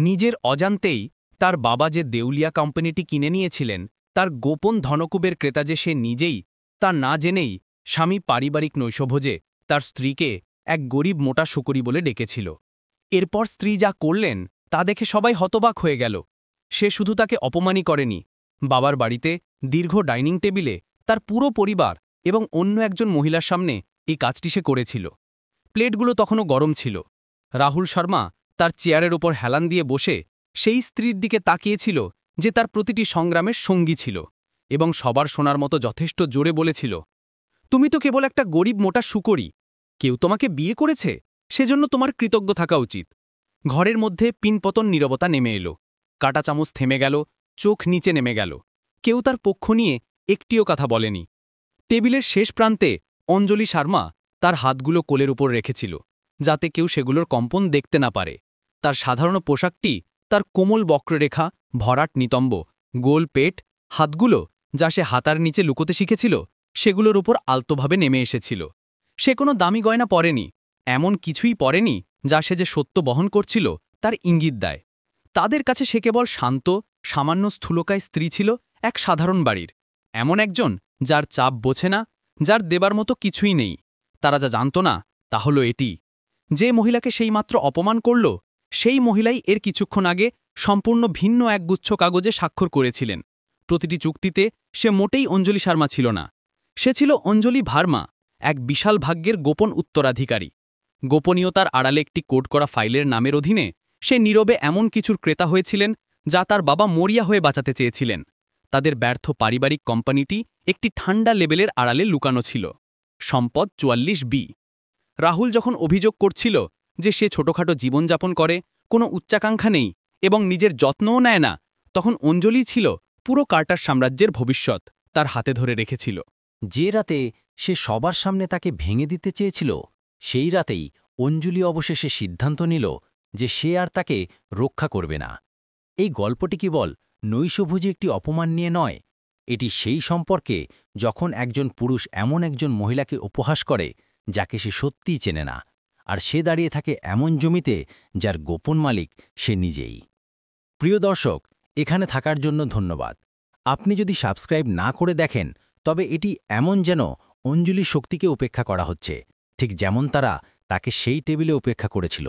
নিজের অজান্তেই তার বাবা যে দেউলিয়া কোম্পানিটি কিনে নিয়েছিলেন তার গোপন ধনকুবের ক্রেতা যে সে নিজেই, তা না জেনেই স্বামী পারিবারিক নৈশভোজে তার স্ত্রীকে এক গরিব মোটা শুকরি বলে ডেকেছিল। এরপর স্ত্রী যা করলেন তা দেখে সবাই হতবাক হয়ে গেল। সে শুধু তাকে অপমানই করেনি, বাবার বাড়িতে দীর্ঘ ডাইনিং টেবিলে তার পুরো পরিবার এবং অন্য একজন মহিলার সামনে এই কাজটি সে করেছিল। প্লেটগুলো তখনও গরম ছিল। রাহুল শর্মা তার চেয়ারের ওপর হেলান দিয়ে বসে সেই স্ত্রীর দিকে তাকিয়েছিল যে তার প্রতিটি সংগ্রামের সঙ্গী ছিল এবং সবার শোনার মতো যথেষ্ট জোরে বলেছিল, তুমি তো কেবল একটা গরিব মোটা শুকরি, কেউ তোমাকে বিয়ে করেছে, সেজন্য তোমার কৃতজ্ঞ থাকা উচিত। ঘরের মধ্যে পিনপতন নীরবতা নেমে এলো। কাটা চামচ থেমে গেল, চোখ নিচে নেমে গেল। কেউ তার পক্ষ নিয়ে একটিও কথা বলেনি। টেবিলের শেষ প্রান্তে অঞ্জলি শর্মা তার হাতগুলো কোলের উপর রেখেছিল, যাতে কেউ সেগুলোর কম্পন দেখতে না পারে। তার সাধারণ পোশাকটি, তার কোমল বক্ররেখা, ভরাট নিতম্ব, গোল পেট, হাতগুলো যা সে হাতার নিচে লুকোতে শিখেছিল, সেগুলোর উপর আলতোভাবে নেমে এসেছিল। সে কোনো দামি গয়না পরেনি, এমন কিছুই পরেনি যা সে যে সত্য বহন করছিল তার ইঙ্গিত দেয়। তাদের কাছে সে কেবল শান্ত, সামান্য স্থূলকায় স্ত্রী ছিল, এক সাধারণ বাড়ির, এমন একজন যার চাপ বোঝে না, যার দেবার মতো কিছুই নেই। তারা যা জানত না তা হল এটি, যে মহিলাকে সেইমাত্র অপমান করল সেই মহিলাই এর কিছুক্ষণ আগে সম্পূর্ণ ভিন্ন এক গুচ্ছ কাগজে স্বাক্ষর করেছিলেন। প্রতিটি চুক্তিতে সে মোটেই অঞ্জলি শর্মা ছিল না, সে ছিল অঞ্জলি ভার্মা, এক বিশাল ভাগ্যের গোপন উত্তরাধিকারী। গোপনীয়তার আড়ালে একটি কোড করা ফাইলের নামের অধীনে সে নীরবে এমন কিছুর ক্রেতা হয়েছিলেন যা তার বাবা মরিয়া হয়ে বাঁচাতে চেয়েছিলেন। তাদের ব্যর্থ পারিবারিক কোম্পানিটি একটি ঠান্ডা লেবেলের আড়ালে লুকানো ছিল, সম্পদ 44B। রাহুল যখন অভিযোগ করছিল যে সে ছোটখাটো জীবনযাপন করে, কোনো উচ্চাকাঙ্ক্ষা নেই এবং নিজের যত্নও নেয় না, তখন অঞ্জলি ছিল পুরো কার্টার সাম্রাজ্যের ভবিষ্যৎ তার হাতে ধরে রেখেছিল। যে রাতে সে সবার সামনে তাকে ভেঙে দিতে চেয়েছিল, সেই রাতেই অঞ্জলি অবশেষে সিদ্ধান্ত নিল যে সে আর তাকে রক্ষা করবে না। এই গল্পটি কেবল নৈশভোজে একটি অপমান নিয়ে নয়, এটি সেই সম্পর্কে যখন একজন পুরুষ এমন একজন মহিলাকে উপহাস করে যাকে সে সত্যিই চেনে না, আর সে দাঁড়িয়ে থাকে এমন জমিতে যার গোপন মালিক সে নিজেই। প্রিয় দর্শক, এখানে থাকার জন্য ধন্যবাদ। আপনি যদি সাবস্ক্রাইব না করে দেখেন, তবে এটি এমন যেন অঞ্জলি শক্তিকে উপেক্ষা করা হচ্ছে, ঠিক যেমন তারা তাকে সেই টেবিলে উপেক্ষা করেছিল।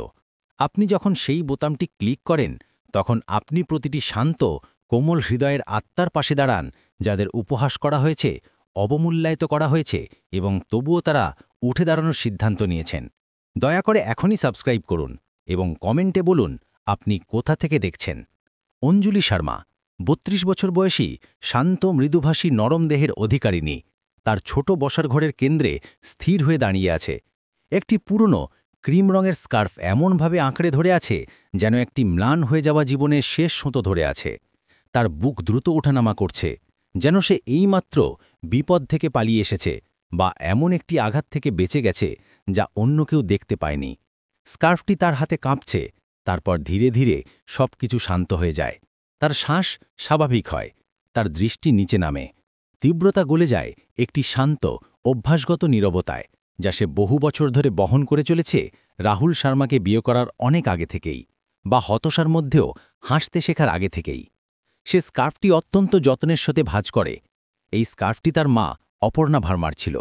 আপনি যখন সেই বোতামটি ক্লিক করেন, তখন আপনি প্রতিটি শান্ত, কোমল হৃদয়ের আত্মার পাশে দাঁড়ান, যাদের উপহাস করা হয়েছে, অবমূল্যায়িত করা হয়েছে এবং তবুও তারা উঠে দাঁড়ানোর সিদ্ধান্ত নিয়েছেন। দয়া করে এখনই সাবস্ক্রাইব করুন এবং কমেন্টে বলুন আপনি কোথা থেকে দেখছেন। অঞ্জলি শর্মা ৩২ বছর বয়সী, শান্ত, মৃদুভাষী, নরম দেহের অধিকারিণী। তার ছোট বসার ঘরের কেন্দ্রে স্থির হয়ে দাঁড়িয়ে আছে। একটি পুরনো ক্রিম রঙের স্কার্ফ এমনভাবে আঁকড়ে ধরে আছে যেন একটি ম্লান হয়ে যাওয়া জীবনের শেষ সুতো ধরে আছে। তার বুক দ্রুত ওঠানামা করছে, যেন সে এইমাত্র বিপদ থেকে পালিয়ে এসেছে বা এমন একটি আঘাত থেকে বেঁচে গেছে যা অন্য কেউ দেখতে পায়নি। স্কার্ফটি তার হাতে কাঁপছে, তারপর ধীরে ধীরে সবকিছু শান্ত হয়ে যায়। তার শ্বাস স্বাভাবিক হয়, তার দৃষ্টি নিচে নামে, তীব্রতা গলে যায় একটি শান্ত, অভ্যাসগত নীরবতায়, যা সে বহু বছর ধরে বহন করে চলেছে রাহুল শর্মাকে বিয়ে করার অনেক আগে থেকেই, বা হতাশার মধ্যেও হাসতে শেখার আগে থেকেই। সে স্কার্ফটি অত্যন্ত যত্নের সাথে ভাঁজ করে। এই স্কার্ফটি তার মা অপর্ণা ভার্মার ছিল,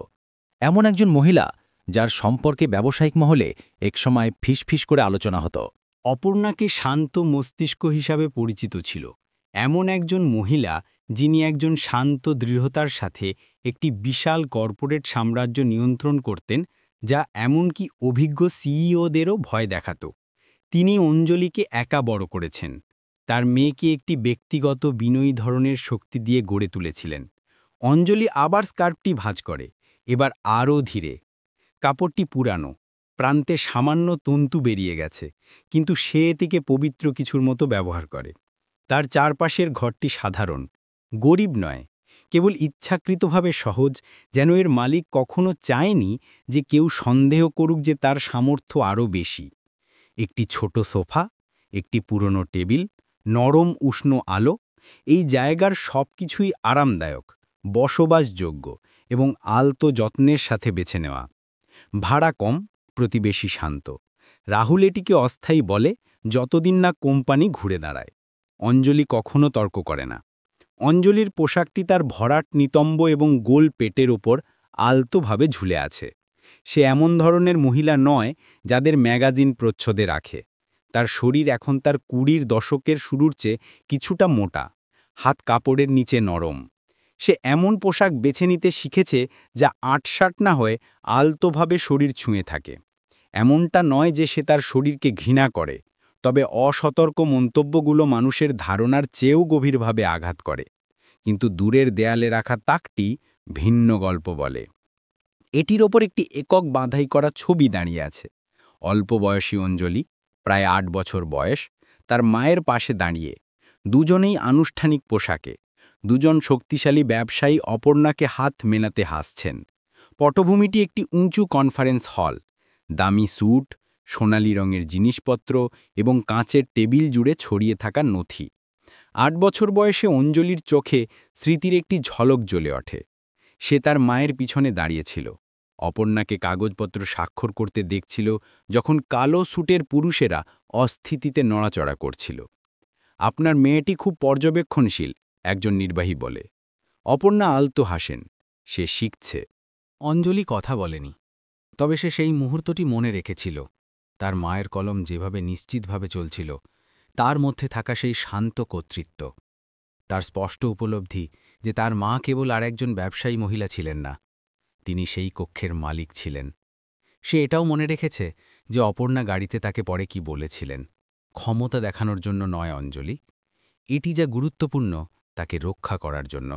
এমন একজন মহিলা যার সম্পর্কে ব্যবসায়িক মহলে একসময় ফিসফিস করে আলোচনা হতো। অপর্ণাকে শান্ত মস্তিষ্ক হিসাবে পরিচিত ছিল, এমন একজন মহিলা যিনি একজন শান্ত দৃঢ়তার সাথে একটি বিশাল কর্পোরেট সাম্রাজ্য নিয়ন্ত্রণ করতেন, যা এমনকি অভিজ্ঞ সিইওদেরও ভয় দেখাত। তিনি অঞ্জলিকে একা বড় করেছেন, তার মেয়েকে একটি ব্যক্তিগত বিনয়ী ধরনের শক্তি দিয়ে গড়ে তুলেছিলেন। অঞ্জলি আবার স্কার্ফটি ভাঁজ করে, এবার আরও ধীরে। কাপড়টি পুরানো, প্রান্তে সামান্য তন্তু বেরিয়ে গেছে, কিন্তু সে এটিকে পবিত্র কিছুর মতো ব্যবহার করে। তার চারপাশের ঘরটি সাধারণ, গরিব নয়, কেবল ইচ্ছাকৃতভাবে সহজ, যেন এর মালিক কখনো চায়নি যে কেউ সন্দেহ করুক যে তার সামর্থ্য আরও বেশি। একটি ছোট সোফা, একটি পুরনো টেবিল, নরম উষ্ণ আলো, এই জায়গার সবকিছুই আরামদায়ক, বসবাসযোগ্য এবং আলতো যত্নের সাথে বেছে নেওয়া। ভাড়া কম, প্রতিবেশী শান্ত। রাহুল এটিকে অস্থায়ী বলে, যতদিন না কোম্পানি ঘুরে দাঁড়ায়। অঞ্জলি কখনো তর্ক করে না। অঞ্জলির পোশাকটি তার ভরাট নিতম্ব এবং গোল পেটের ওপর আলতোভাবে ঝুলে আছে। সে এমন ধরনের মহিলা নয় যাদের ম্যাগাজিন প্রচ্ছদে রাখে। তার শরীর এখন তার ২০ দশকের শুরুর চেয়ে কিছুটা মোটা, হাত কাপড়ের নিচে নরম। সে এমন পোশাক বেছে নিতে শিখেছে যা আঁটসাঁট না হয়ে আলতোভাবে শরীর ছুঁয়ে থাকে। এমনটা নয় যে সে তার শরীরকে ঘৃণা করে, তবে অসতর্ক মন্তব্যগুলো মানুষের ধারণার চেয়েও গভীরভাবে আঘাত করে। কিন্তু দূরের দেয়ালে রাখা তাকটি ভিন্ন গল্প বলে। এটির ওপর একটি একক বাঁধাই করা ছবি দাঁড়িয়ে আছে। অল্প বয়সী অঞ্জলি, প্রায় ৮ বছর বয়স, তার মায়ের পাশে দাঁড়িয়ে, দুজনেই আনুষ্ঠানিক পোশাকে। দুজন শক্তিশালী ব্যবসায়ী অপর্ণাকে হাত মেলাতে হাসছেন। পটভূমিটি একটি উঁচু কনফারেন্স হল। দামি স্যুট, সোনালি রঙের জিনিসপত্র এবং কাঁচের টেবিল জুড়ে ছড়িয়ে থাকা নথি। ৮ বছর বয়সে অঞ্জলির চোখে স্মৃতির একটি ঝলক জ্বলে ওঠে। সে তার মায়ের পিছনে দাঁড়িয়েছিল, অপর্ণাকে কাগজপত্র স্বাক্ষর করতে দেখছিল যখন কালো স্যুটের পুরুষেরা অস্থিতিতে নড়াচড়া করছিল। আপনার মেয়েটি খুব পর্যবেক্ষণশীল, একজন নির্বাহী বলে। অপর্ণা আলতো হাসেন। সে শিখছে। অঞ্জলি কথা বলেনি, তবে সে সেই মুহূর্তটি মনে রেখেছিল। তার মায়ের কলম যেভাবে নিশ্চিতভাবে চলছিল, তার মধ্যে থাকা সেই শান্ত কর্তৃত্ব। তার স্পষ্ট উপলব্ধি যে তার মা কেবল আর একজন ব্যবসায়ী মহিলা ছিলেন না, তিনি সেই কক্ষের মালিক ছিলেন। সে এটাও মনে রেখেছে যে অপর্ণা গাড়িতে তাকে পরে কি বলেছিলেন, ক্ষমতা দেখানোর জন্য নয় অঞ্জলি, এটি যা গুরুত্বপূর্ণ তাকে রক্ষা করার জন্য।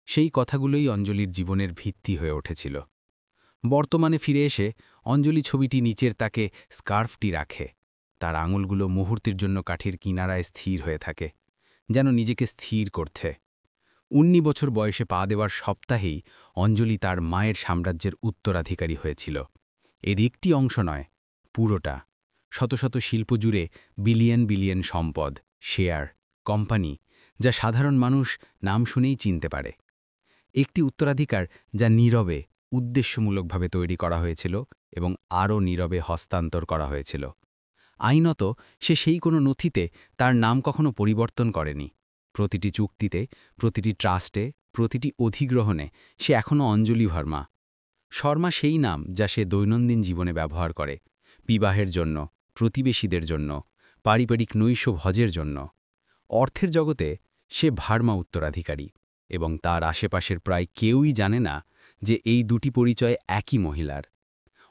সেই কথাগুলোই অঞ্জলির জীবনের ভিত্তি হয়ে উঠেছিল। বর্তমানে ফিরে এসে অঞ্জলি ছবিটি নিচের তাকে স্কার্ফটি রাখে। তার আঙুলগুলো মুহূর্তের জন্য কাঠির কিনারায় স্থির হয়ে থাকে, যেন নিজেকে স্থির করতে। ১৯ বছর বয়সে পা দেওয়ার সপ্তাহেই অঞ্জলি তার মায়ের সাম্রাজ্যের উত্তরাধিকারী হয়েছিল। এদিকটি অংশ নয়, পুরোটা। শত শত শিল্প জুড়ে বিলিয়ন বিলিয়ন সম্পদ, শেয়ার, কোম্পানি, যা সাধারণ মানুষ নাম শুনেই চিনতে পারে। একটি উত্তরাধিকার যা নীরবে, উদ্দেশ্যমূলকভাবে তৈরি করা হয়েছিল এবং আরও নীরবে হস্তান্তর করা হয়েছিল। আইনত সে সেই কোনো নথিতে তার নাম কখনো পরিবর্তন করেনি। প্রতিটি চুক্তিতে, প্রতিটি ট্রাস্টে, প্রতিটি অধিগ্রহণে সে এখনও অঞ্জলি ভার্মা। শর্মা সেই নাম যা সে দৈনন্দিন জীবনে ব্যবহার করে, বিবাহের জন্য, প্রতিবেশীদের জন্য, পারিবারিক নৈশভোজের জন্য। অর্থের জগতে সে ভার্মা উত্তরাধিকারী, এবং তার আশেপাশের প্রায় কেউই জানে না যে এই দুটি পরিচয় একই মহিলার।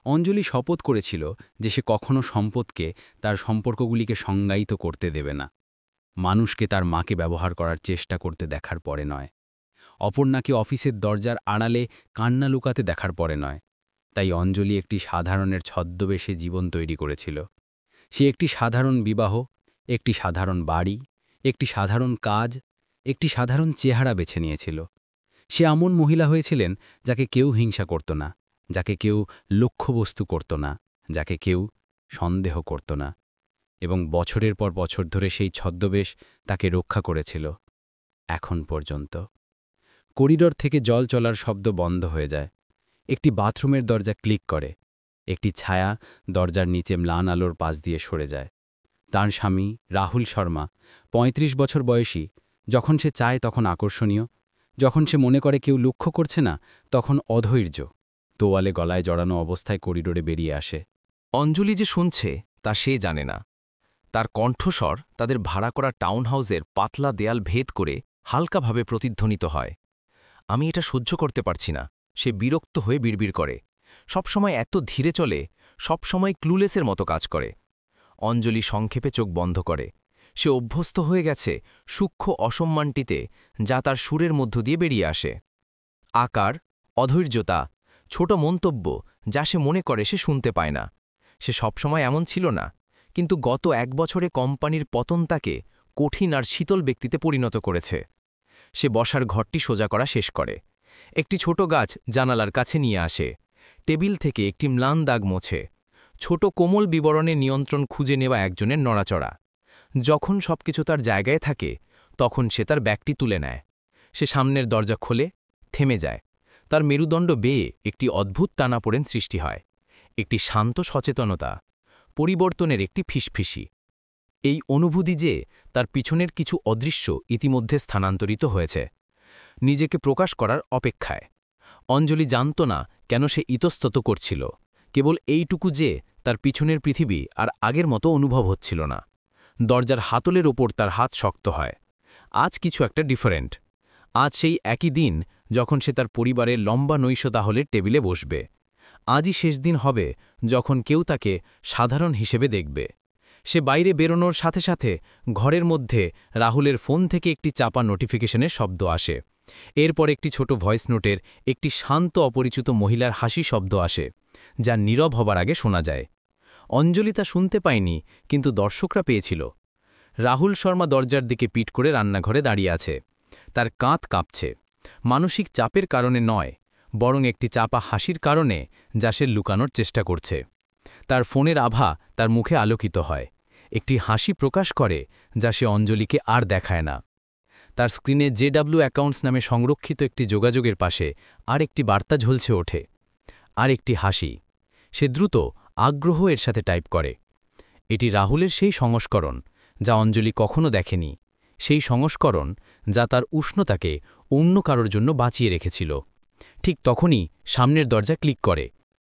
অঞ্জলি শপথ করেছিল যে সে কখনো সম্পদকে, তার সম্পর্কগুলিকে সংজ্ঞায়িত করতে দেবে না। মানুষকে তার মাকে ব্যবহার করার চেষ্টা করতে দেখার পরে নয়, অপর্ণাকে অফিসের দরজার আড়ালে কান্না লুকাতে দেখার পরে নয়। তাই অঞ্জলি একটি সাধারণের ছদ্মবেশে জীবন তৈরি করেছিল। সে একটি সাধারণ বিবাহ, একটি সাধারণ বাড়ি, একটি সাধারণ কাজ, একটি সাধারণ চেহারা বেছে নিয়েছিল। সে এমন মহিলা হয়েছিলেন যাকে কেউ হিংসা করত না, যাকে কেউ লক্ষ্যবস্তু করত না, যাকে কেউ সন্দেহ করত না। এবং বছরের পর বছর ধরে সেই ছদ্মবেশ তাকে রক্ষা করেছিল, এখন পর্যন্ত। করিডর থেকে জল চলার শব্দ বন্ধ হয়ে যায়। একটি বাথরুমের দরজা ক্লিক করে। একটি ছায়া দরজার নিচে ম্লান আলোর পাশ দিয়ে সরে যায়। তার স্বামী রাহুল শর্মা, ৩৫ বছর বয়সী। যখন সে চায় তখন আকর্ষণীয়, যখন সে মনে করে কেউ লক্ষ্য করছে না তখন অধৈর্য। তোয়ালে গলায় জড়ানো অবস্থায় করিডোরে বেরিয়ে আসে। অঞ্জলি যে শুনছে তা সে জানে না। তার কণ্ঠস্বর তাদের ভাড়া করা টাউনহাউসের পাতলা দেয়াল ভেদ করে হালকাভাবে প্রতিধ্বনিত হয়। আমি এটা সহ্য করতে পারছি না, সে বিরক্ত হয়ে বিড়বিড় করে। সবসময় এত ধীরে চলে, সবসময় ক্লুলেসের মতো কাজ করে। অঞ্জলি সংক্ষেপে চোখ বন্ধ করে। সে অভ্যস্ত হয়ে গেছে সূক্ষ্ম অসম্মানটিতে, যা তার সুরের মধ্য দিয়ে বেরিয়ে আসে। আকার, অধৈর্যতা, ছোট মন্তব্য যা সে মনে করে সে শুনতে পায় না। সে সবসময় এমন ছিল না, কিন্তু গত ১ বছরে কোম্পানির পতন তাকে কঠিন আর শীতল ব্যক্তিতে পরিণত করেছে। সে বসার ঘরটি সোজা করা শেষ করে। একটি ছোট গাছ জানালার কাছে নিয়ে আসে। টেবিল থেকে একটি ম্লান দাগ মোছে। ছোট কোমল বিবরণে নিয়ন্ত্রণ খুঁজে নেওয়া একজনের নড়াচড়া। যখন সবকিছু তার জায়গায় থাকে তখন সে তার ব্যাগটি তুলে নেয়। সে সামনের দরজা খোলে, থেমে যায়। তার মেরুদণ্ড বেয়ে একটি অদ্ভুত টানাপোড়েন সৃষ্টি হয়। একটি শান্ত সচেতনতা, পরিবর্তনের একটি ফিসফিসি। এই অনুভূতি যে তার পিছনের কিছু অদৃশ্য ইতিমধ্যে স্থানান্তরিত হয়েছে, নিজেকে প্রকাশ করার অপেক্ষায়। অঞ্জলি জানত না কেন সে ইতস্তত করছিল, কেবল এইটুকু যে তার পিছনের পৃথিবী আর আগের মতো অনুভব হচ্ছিল না। দরজার হাতলের ওপর তার হাত শক্ত হয়। আজ কিছু একটা ডিফারেন্ট। আজ সেই একই দিন যখন সে তার পরিবারের লম্বা নৈশতাহলের টেবিলে বসবে। আজই শেষ দিন হবে যখন কেউ তাকে সাধারণ হিসেবে দেখবে। সে বাইরে বেরোনোর সাথে সাথে ঘরের মধ্যে রাহুলের ফোন থেকে একটি চাপা নোটিফিকেশনের শব্দ আসে। এরপর একটি ছোট ভয়েস নোটের একটি শান্ত অপরিচিত মহিলার হাসি শব্দ আসে, যা নীরব হবার আগে শোনা যায়। অঞ্জলি তা শুনতে পায়নি, কিন্তু দর্শকরা পেয়েছিল। রাহুল শর্মা দরজার দিকে পিঠ করে রান্নাঘরে দাঁড়িয়ে আছে। তার কাঁধ কাঁপছে, মানসিক চাপের কারণে নয়, বরং একটি চাপা হাসির কারণে, যা সে লুকানোর চেষ্টা করছে। তার ফোনের আভা তার মুখে আলোকিত হয়, একটি হাসি প্রকাশ করে যা সে অঞ্জলিকে আর দেখায় না। তার স্ক্রিনে জেডব্লিউ অ্যাকাউন্টস নামে সংরক্ষিত একটি যোগাযোগের পাশে আর একটি বার্তা ঝুলছে ওঠে, আর একটি হাসি। সে দ্রুত আগ্রহ এর সাথে টাইপ করে। এটি রাহুলের সেই সংস্করণ যা অঞ্জলি কখনো দেখেনি, সেই সংস্করণ যা তার উষ্ণতাকে অন্য কারোর জন্য বাঁচিয়ে রেখেছিল। ঠিক তখনই সামনের দরজা ক্লিক করে।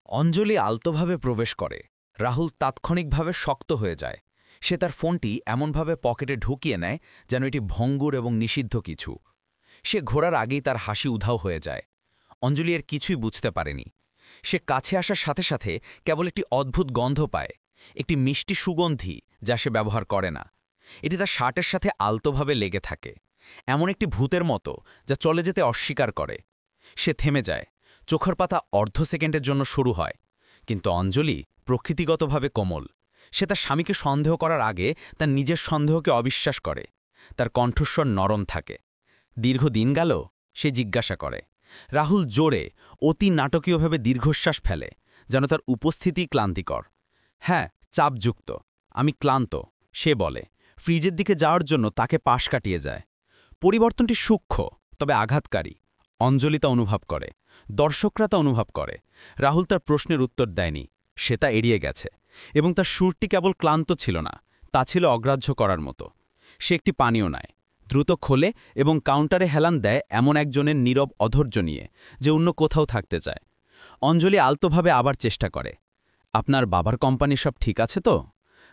অঞ্জলি আলতোভাবে প্রবেশ করে। রাহুল তাৎক্ষণিকভাবে শক্ত হয়ে যায়। সে তার ফোনটি এমনভাবে পকেটে ঢুকিয়ে নেয় যেন এটি ভঙ্গুর এবং নিষিদ্ধ কিছু। সে ঘোরার আগেই তার হাসি উধাও হয়ে যায়। অঞ্জলি এর কিছুই বুঝতে পারেনি। সে কাছে আসার সাথে সাথে কেবল একটি অদ্ভুত গন্ধ পায়, একটি মিষ্টি সুগন্ধি যা সে ব্যবহার করে না। এটি তার শার্টের সাথে আলতোভাবে লেগে থাকে, এমন একটি ভূতের মতো যা চলে যেতে অস্বীকার করে। সে থেমে যায়, চোখের পাতা অর্ধ সেকেন্ডের জন্য শুরু হয়। কিন্তু অঞ্জলি প্রকৃতিগতভাবে কোমল। সে তার স্বামীকে সন্দেহ করার আগে তার নিজের সন্দেহকে অবিশ্বাস করে। তার কণ্ঠস্বর নরম থাকে। দীর্ঘদিন গেল, সে জিজ্ঞাসা করে। রাহুল জোরে, অতি নাটকীয়ভাবে দীর্ঘশ্বাস ফেলে, যেন তার উপস্থিতি ক্লান্তিকর। হ্যাঁ, চাপযুক্ত। আমি ক্লান্ত, সে বলে, ফ্রিজের দিকে যাওয়ার জন্য তাকে পাশ কাটিয়ে যায়। পরিবর্তনটি সূক্ষ্ম, তবে আঘাতকারী। অঞ্জলি তা অনুভব করে, দর্শকরা তা অনুভব করে। রাহুল তার প্রশ্নের উত্তর দেয়নি, সে তা এড়িয়ে গেছে। এবং তার সুরটি কেবল ক্লান্ত ছিল না, তা ছিল অগ্রাহ্য করার মতো। সে একটি পানীয় নেয়, দ্রুত খোলে এবং কাউন্টারে হেলান দেয় এমন একজনের নীরব অধৈর্য নিয়ে, যে অন্য কোথাও থাকতে চায়। অঞ্জলি আলতোভাবে আবার চেষ্টা করে। আপনার বাবার কোম্পানি সব ঠিক আছে তো?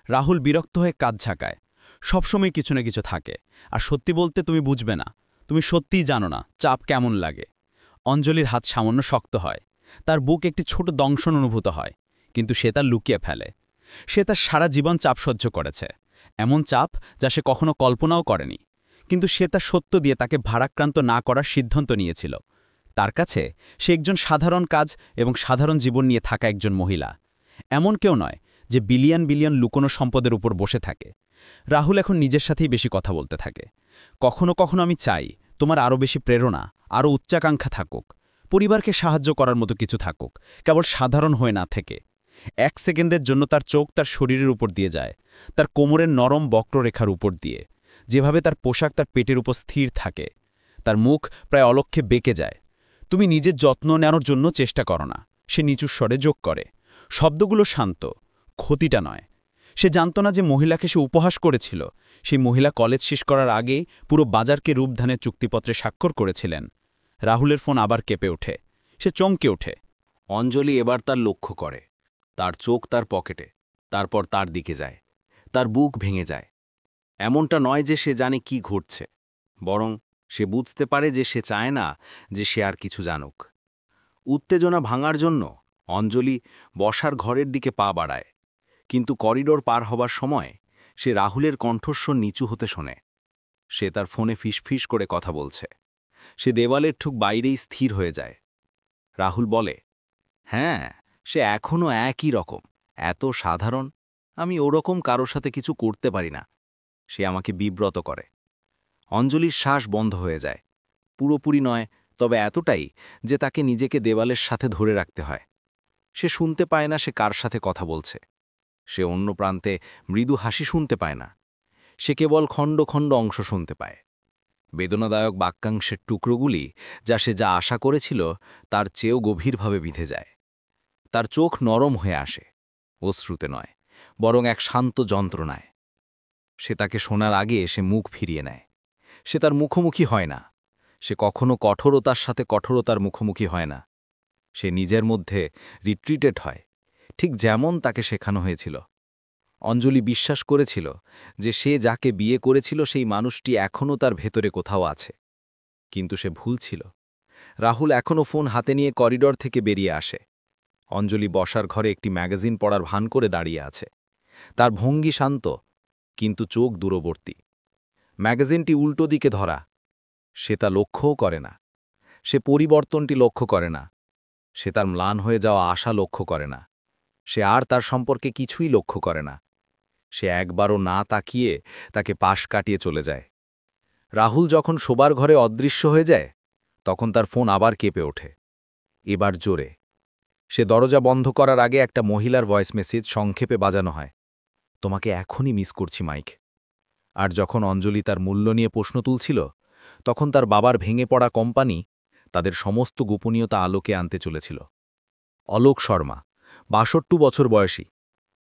রাহুল বিরক্ত হয়ে কাঁধ ঝাঁকায়। সবসময় কিছু না কিছু থাকে, আর সত্যি বলতে তুমি বুঝবে না। তুমি সত্যিই জানো না চাপ কেমন লাগে। অঞ্জলির হাত সামান্য শক্ত হয়, তার বুক একটি ছোট দংশন অনুভূত হয়, কিন্তু সে তা লুকিয়ে ফেলে। সে তার সারা জীবন চাপ সহ্য করেছে, এমন চাপ যা সে কখনো কল্পনাও করেনি। কিন্তু সে তার সত্য দিয়ে তাকে ভারাক্রান্ত না করার সিদ্ধান্ত নিয়েছিল। তার কাছে সে একজন সাধারণ কাজ এবং সাধারণ জীবন নিয়ে থাকা একজন মহিলা, এমন কেউ নয় যে বিলিয়ন বিলিয়ন লুকোনো সম্পদের উপর বসে থাকে। রাহুল এখন নিজের সাথেই বেশি কথা বলতে থাকে। কখনো কখনো আমি চাই তোমার আরও বেশি প্রেরণা, আরও উচ্চাকাঙ্ক্ষা থাকুক, পরিবারকে সাহায্য করার মতো কিছু থাকুক, কেবল সাধারণ হয়ে না থেকে। 1 সেকেন্ডের জন্য তার চোখ তার শরীরের উপর দিয়ে যায়, তার কোমরের নরম বক্ররেখার উপর দিয়ে, যেভাবে তার পোশাক তার পেটের উপর স্থির থাকে। তার মুখ প্রায় অলক্ষ্যে বেঁকে যায়। তুমি নিজের যত্ন নেওয়ার জন্য চেষ্টা করো না, সে নিচু স্বরে যোগ করে। শব্দগুলো শান্ত, ক্ষতিটা নয়। সে জানত না যে মহিলাকে সে উপহাস করেছিল, সেই মহিলা কলেজ শেষ করার আগেই পুরো বাজারকে রূপধানের চুক্তিপত্রে স্বাক্ষর করেছিলেন। রাহুলের ফোন আবার কেঁপে ওঠে। সে চমকে ওঠে। অঞ্জলি এবার তার লক্ষ্য করে। তার চোখ তার পকেটে, তারপর তার দিকে যায়। তার বুক ভেঙে যায়। এমনটা নয় যে সে জানে কি ঘটছে, বরং সে বুঝতে পারে যে সে চায় না যে সে আর কিছু জানুক। উত্তেজনা ভাঙার জন্য অঞ্জলি বসার ঘরের দিকে পা বাড়ায়, কিন্তু করিডোর পার হবার সময় সে রাহুলের কণ্ঠস্বর নিচু হতে শোনে। সে তার ফোনে ফিসফিস করে কথা বলছে। সে দেওয়ালের ঠিক বাইরেই স্থির হয়ে যায়। রাহুল বলে, হ্যাঁ, সে এখনও একই রকম, এত সাধারণ। আমি ওরকম কারোর সাথে কিছু করতে পারি না। সে আমাকে বিব্রত করে। অঞ্জলির শ্বাস বন্ধ হয়ে যায়, পুরোপুরি নয়, তবে এতটাই যে তাকে নিজেকে দেওয়ালের সাথে ধরে রাখতে হয়। সে শুনতে পায় না সে কার সাথে কথা বলছে। সে অন্য প্রান্তে মৃদু হাসি শুনতে পায় না। সে কেবল খণ্ড খণ্ড অংশ শুনতে পায়, বেদনাদায়ক বাক্যাংশের টুকরোগুলি, যা সে যা আশা করেছিল তার চেয়েও গভীরভাবে বিঁধে যায়। তার চোখ নরম হয়ে আসে, অশ্রুতে নয়, বরং এক শান্ত যন্ত্রণায়। সে তাকে শোনার আগে সে মুখ ফিরিয়ে নেয়। সে তার মুখোমুখি হয় না। সে কখনো কঠোরতার সাথে কঠোরতার মুখোমুখি হয় না। সে নিজের মধ্যে রিট্রিটেড হয়, ঠিক যেমন তাকে শেখানো হয়েছিল। অঞ্জলি বিশ্বাস করেছিল যে সে যাকে বিয়ে করেছিল সেই মানুষটি এখনও তার ভেতরে কোথাও আছে। কিন্তু সে ভুল ছিল। রাহুল এখনও ফোন হাতে নিয়ে করিডর থেকে বেরিয়ে আসে। অঞ্জলি বসার ঘরে একটি ম্যাগাজিন পড়ার ভান করে দাঁড়িয়ে আছে। তার ভঙ্গি শান্ত, কিন্তু চোখ দূরবর্তী। ম্যাগাজিনটি উল্টো দিকে ধরা। সে তা লক্ষ্যও করে না। সে পরিবর্তনটি লক্ষ্য করে না। সে তার ম্লান হয়ে যাওয়া আশা লক্ষ্য করে না। সে আর তার সম্পর্কে কিছুই লক্ষ্য করে না। সে একবারও না তাকিয়ে তাকে পাশ কাটিয়ে চলে যায়। রাহুল যখন শোবার ঘরে অদৃশ্য হয়ে যায়, তখন তার ফোন আবার কেঁপে ওঠে। এবার জোরে। সে দরজা বন্ধ করার আগে একটা মহিলার ভয়েস মেসেজ সংক্ষেপে বাজানো হয়। তোমাকে এখনই মিস করছি, মাইক। আর যখন অঞ্জলি তার মূল্য নিয়ে প্রশ্ন তুলছিল, তখন তার বাবার ভেঙে পড়া কোম্পানি তাদের সমস্ত গোপনীয়তা আলোকে আনতে চলেছিল। অলোক শর্মা, ৬২ বছর বয়সী,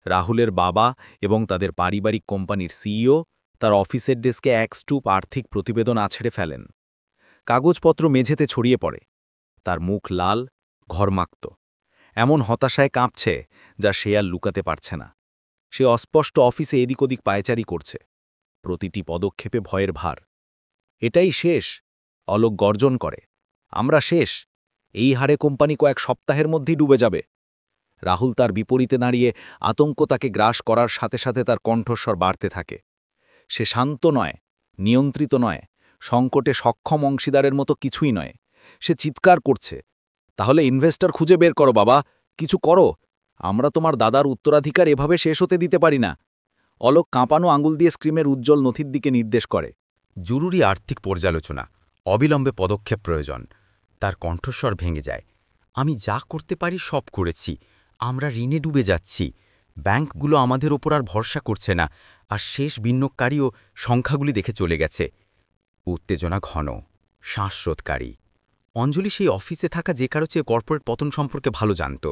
রাহুলের বাবা এবং তাদের পারিবারিক কোম্পানির সিইও, তার অফিসের ডেস্কে এক স্টুপ আর্থিক প্রতিবেদন আছড়ে ফেলেন। কাগজপত্র মেঝেতে ছড়িয়ে পড়ে। তার মুখ লাল, ঘরমাক্ত, এমন হতাশায় কাঁপছে যা সে আর লুকাতে পারছে না। সে অস্পষ্ট অফিসে এদিক ওদিক পায়চারি করছে, প্রতিটি পদক্ষেপে ভয়ের ভার। এটাই শেষ, অলোক গর্জন করে। আমরা শেষ। এই হারে কোম্পানি কয়েক সপ্তাহের মধ্যেই ডুবে যাবে। রাহুল তার বিপরীতে দাঁড়িয়ে, আতঙ্ক তাকে গ্রাস করার সাথে সাথে তার কণ্ঠস্বর বাড়তে থাকে। সে শান্ত নয়, নিয়ন্ত্রিত নয়, সংকটে সক্ষম অংশীদারের মতো কিছুই নয়। সে চিৎকার করছে, তাহলে ইনভেস্টর খুঁজে বের করো বাবা, কিছু করো। আমরা তোমার দাদার উত্তরাধিকার এভাবে শেষ হতে দিতে পারি না। অলোক কাঁপানো আঙুল দিয়ে স্ক্রিমের উজ্জ্বল নথির দিকে নির্দেশ করে। জরুরি আর্থিক পর্যালোচনা, অবিলম্বে পদক্ষেপ প্রয়োজন। তার কণ্ঠস্বর ভেঙে যায়। আমি যা করতে পারি সব করেছি। আমরা ঋণে ডুবে যাচ্ছি। ব্যাংকগুলো আমাদের ওপর আর ভরসা করছে না, আর শেষ বিনিয়োগকারীও সংখ্যাগুলি দেখে চলে গেছে। উত্তেজনা ঘন, শ্বাসরোধকারী। অঞ্জলি সেই অফিসে থাকা যে কারো চেয়ে কর্পোরেট পতন সম্পর্কে ভালো জানত।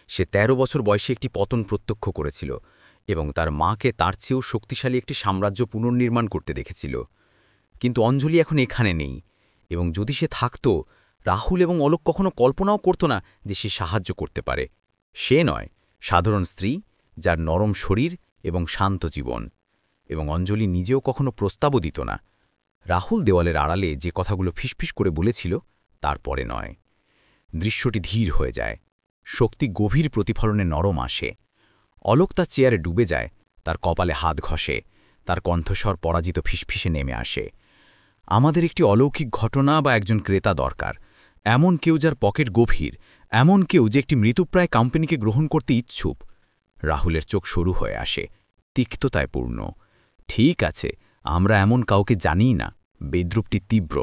সে ১৩ বছর বয়সে একটি পতন প্রত্যক্ষ করেছিল এবং তার মাকে তার চেয়েও শক্তিশালী একটি সাম্রাজ্য পুনর্নির্মাণ করতে দেখেছিল। কিন্তু অঞ্জলি এখন এখানে নেই, এবং যদি সে থাকত, রাহুল এবং অলোক কখনো কল্পনাও করত না যে সে সাহায্য করতে পারে। সে নয়, সাধারণ স্ত্রী, যার নরম শরীর এবং শান্ত জীবন। এবং অঞ্জলি নিজেও কখনো প্রস্তাবও দিত না। রাহুল দেওয়ালের আড়ালে যে কথাগুলো ফিসফিস করে বলেছিল, তারপরে নয়। দৃশ্যটি ধীর হয়ে যায়। শক্তি গভীর প্রতিফলনে নরম আসে। অলোক তার চেয়ারে ডুবে যায়, তার কপালে হাত ঘষে, তার কণ্ঠস্বর পরাজিত ফিসফিসে নেমে আসে। আমাদের একটি অলৌকিক ঘটনা বা একজন ক্রেতা দরকার, এমন কেউ যার পকেট গভীর, এমন কেউ যে একটি মৃতপ্রায় কোম্পানিকে গ্রহণ করতে ইচ্ছুক। রাহুলের চোখ সরু হয়ে আসে, তিক্ততায় পূর্ণ। ঠিক আছে, আমরা এমন কাউকে জানিই না। বিদ্রুপটি তীব্র।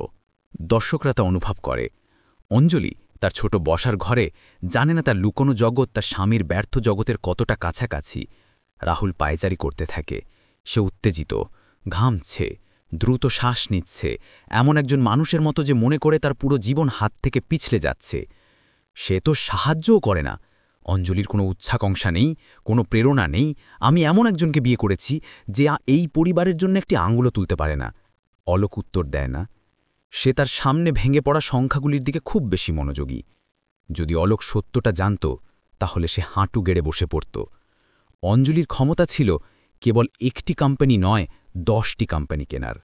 দর্শকরা তা অনুভব করে। অঞ্জলি তার ছোট বসার ঘরে জানে না তার লুকোনো জগৎ তার স্বামীর ব্যর্থ জগতের কতটা কাছাকাছি। রাহুল পায়চারি করতে থাকে। সে উত্তেজিত, ঘামছে, দ্রুত শ্বাস নিচ্ছে, এমন একজন মানুষের মতো যে মনে করে তার পুরো জীবন হাত থেকে পিছলে যাচ্ছে। সে তো সাহায্যও করে না। অঞ্জলির কোনো উচ্ছাকাঙ্ক্ষা নেই, কোনো প্রেরণা নেই। আমি এমন একজনকে বিয়ে করেছি যে এই পরিবারের জন্য একটি আঙুলও তুলতে পারে না। অলোক উত্তর দেয় না। সে তার সামনে ভেঙে পড়া সংখ্যাগুলির দিকে খুব বেশি মনোযোগী। যদি অলোক সত্যটা জানত, তাহলে সে হাঁটু গেড়ে বসে পড়ত। অঞ্জলির ক্ষমতা ছিল কেবল একটি কোম্পানি নয়, 10টি কোম্পানি কেনার।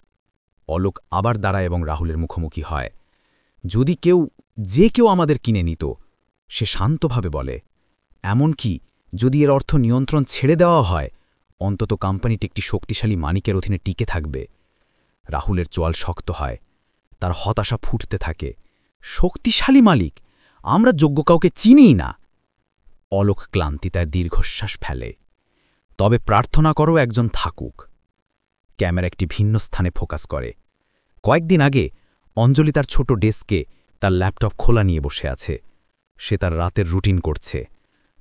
অলোক আবার দাঁড়ায় এবং রাহুলের মুখোমুখি হয়। যদি যে কেউ আমাদের কিনে নিত, সে শান্তভাবে বলে, এমনকি যদি এর অর্থ নিয়ন্ত্রণ ছেড়ে দেওয়া হয়, অন্তত কোম্পানিটি একটি শক্তিশালী মালিকের অধীনে টিকে থাকবে। রাহুলের চোয়াল শক্ত হয়, তার হতাশা ফুটতে থাকে। শক্তিশালী মালিক? আমরা যোগ্য কাউকে চিনিই না। অলোক ক্লান্তিতায় দীর্ঘশ্বাস ফেলে। তবে প্রার্থনা করো একজন থাকুক। ক্যামেরা একটি ভিন্ন স্থানে ফোকাস করে। কয়েকদিন আগে অঞ্জলি তার ছোট ডেস্কে তার ল্যাপটপ খোলা নিয়ে বসে আছে। সে তার রাতের রুটিন করছে।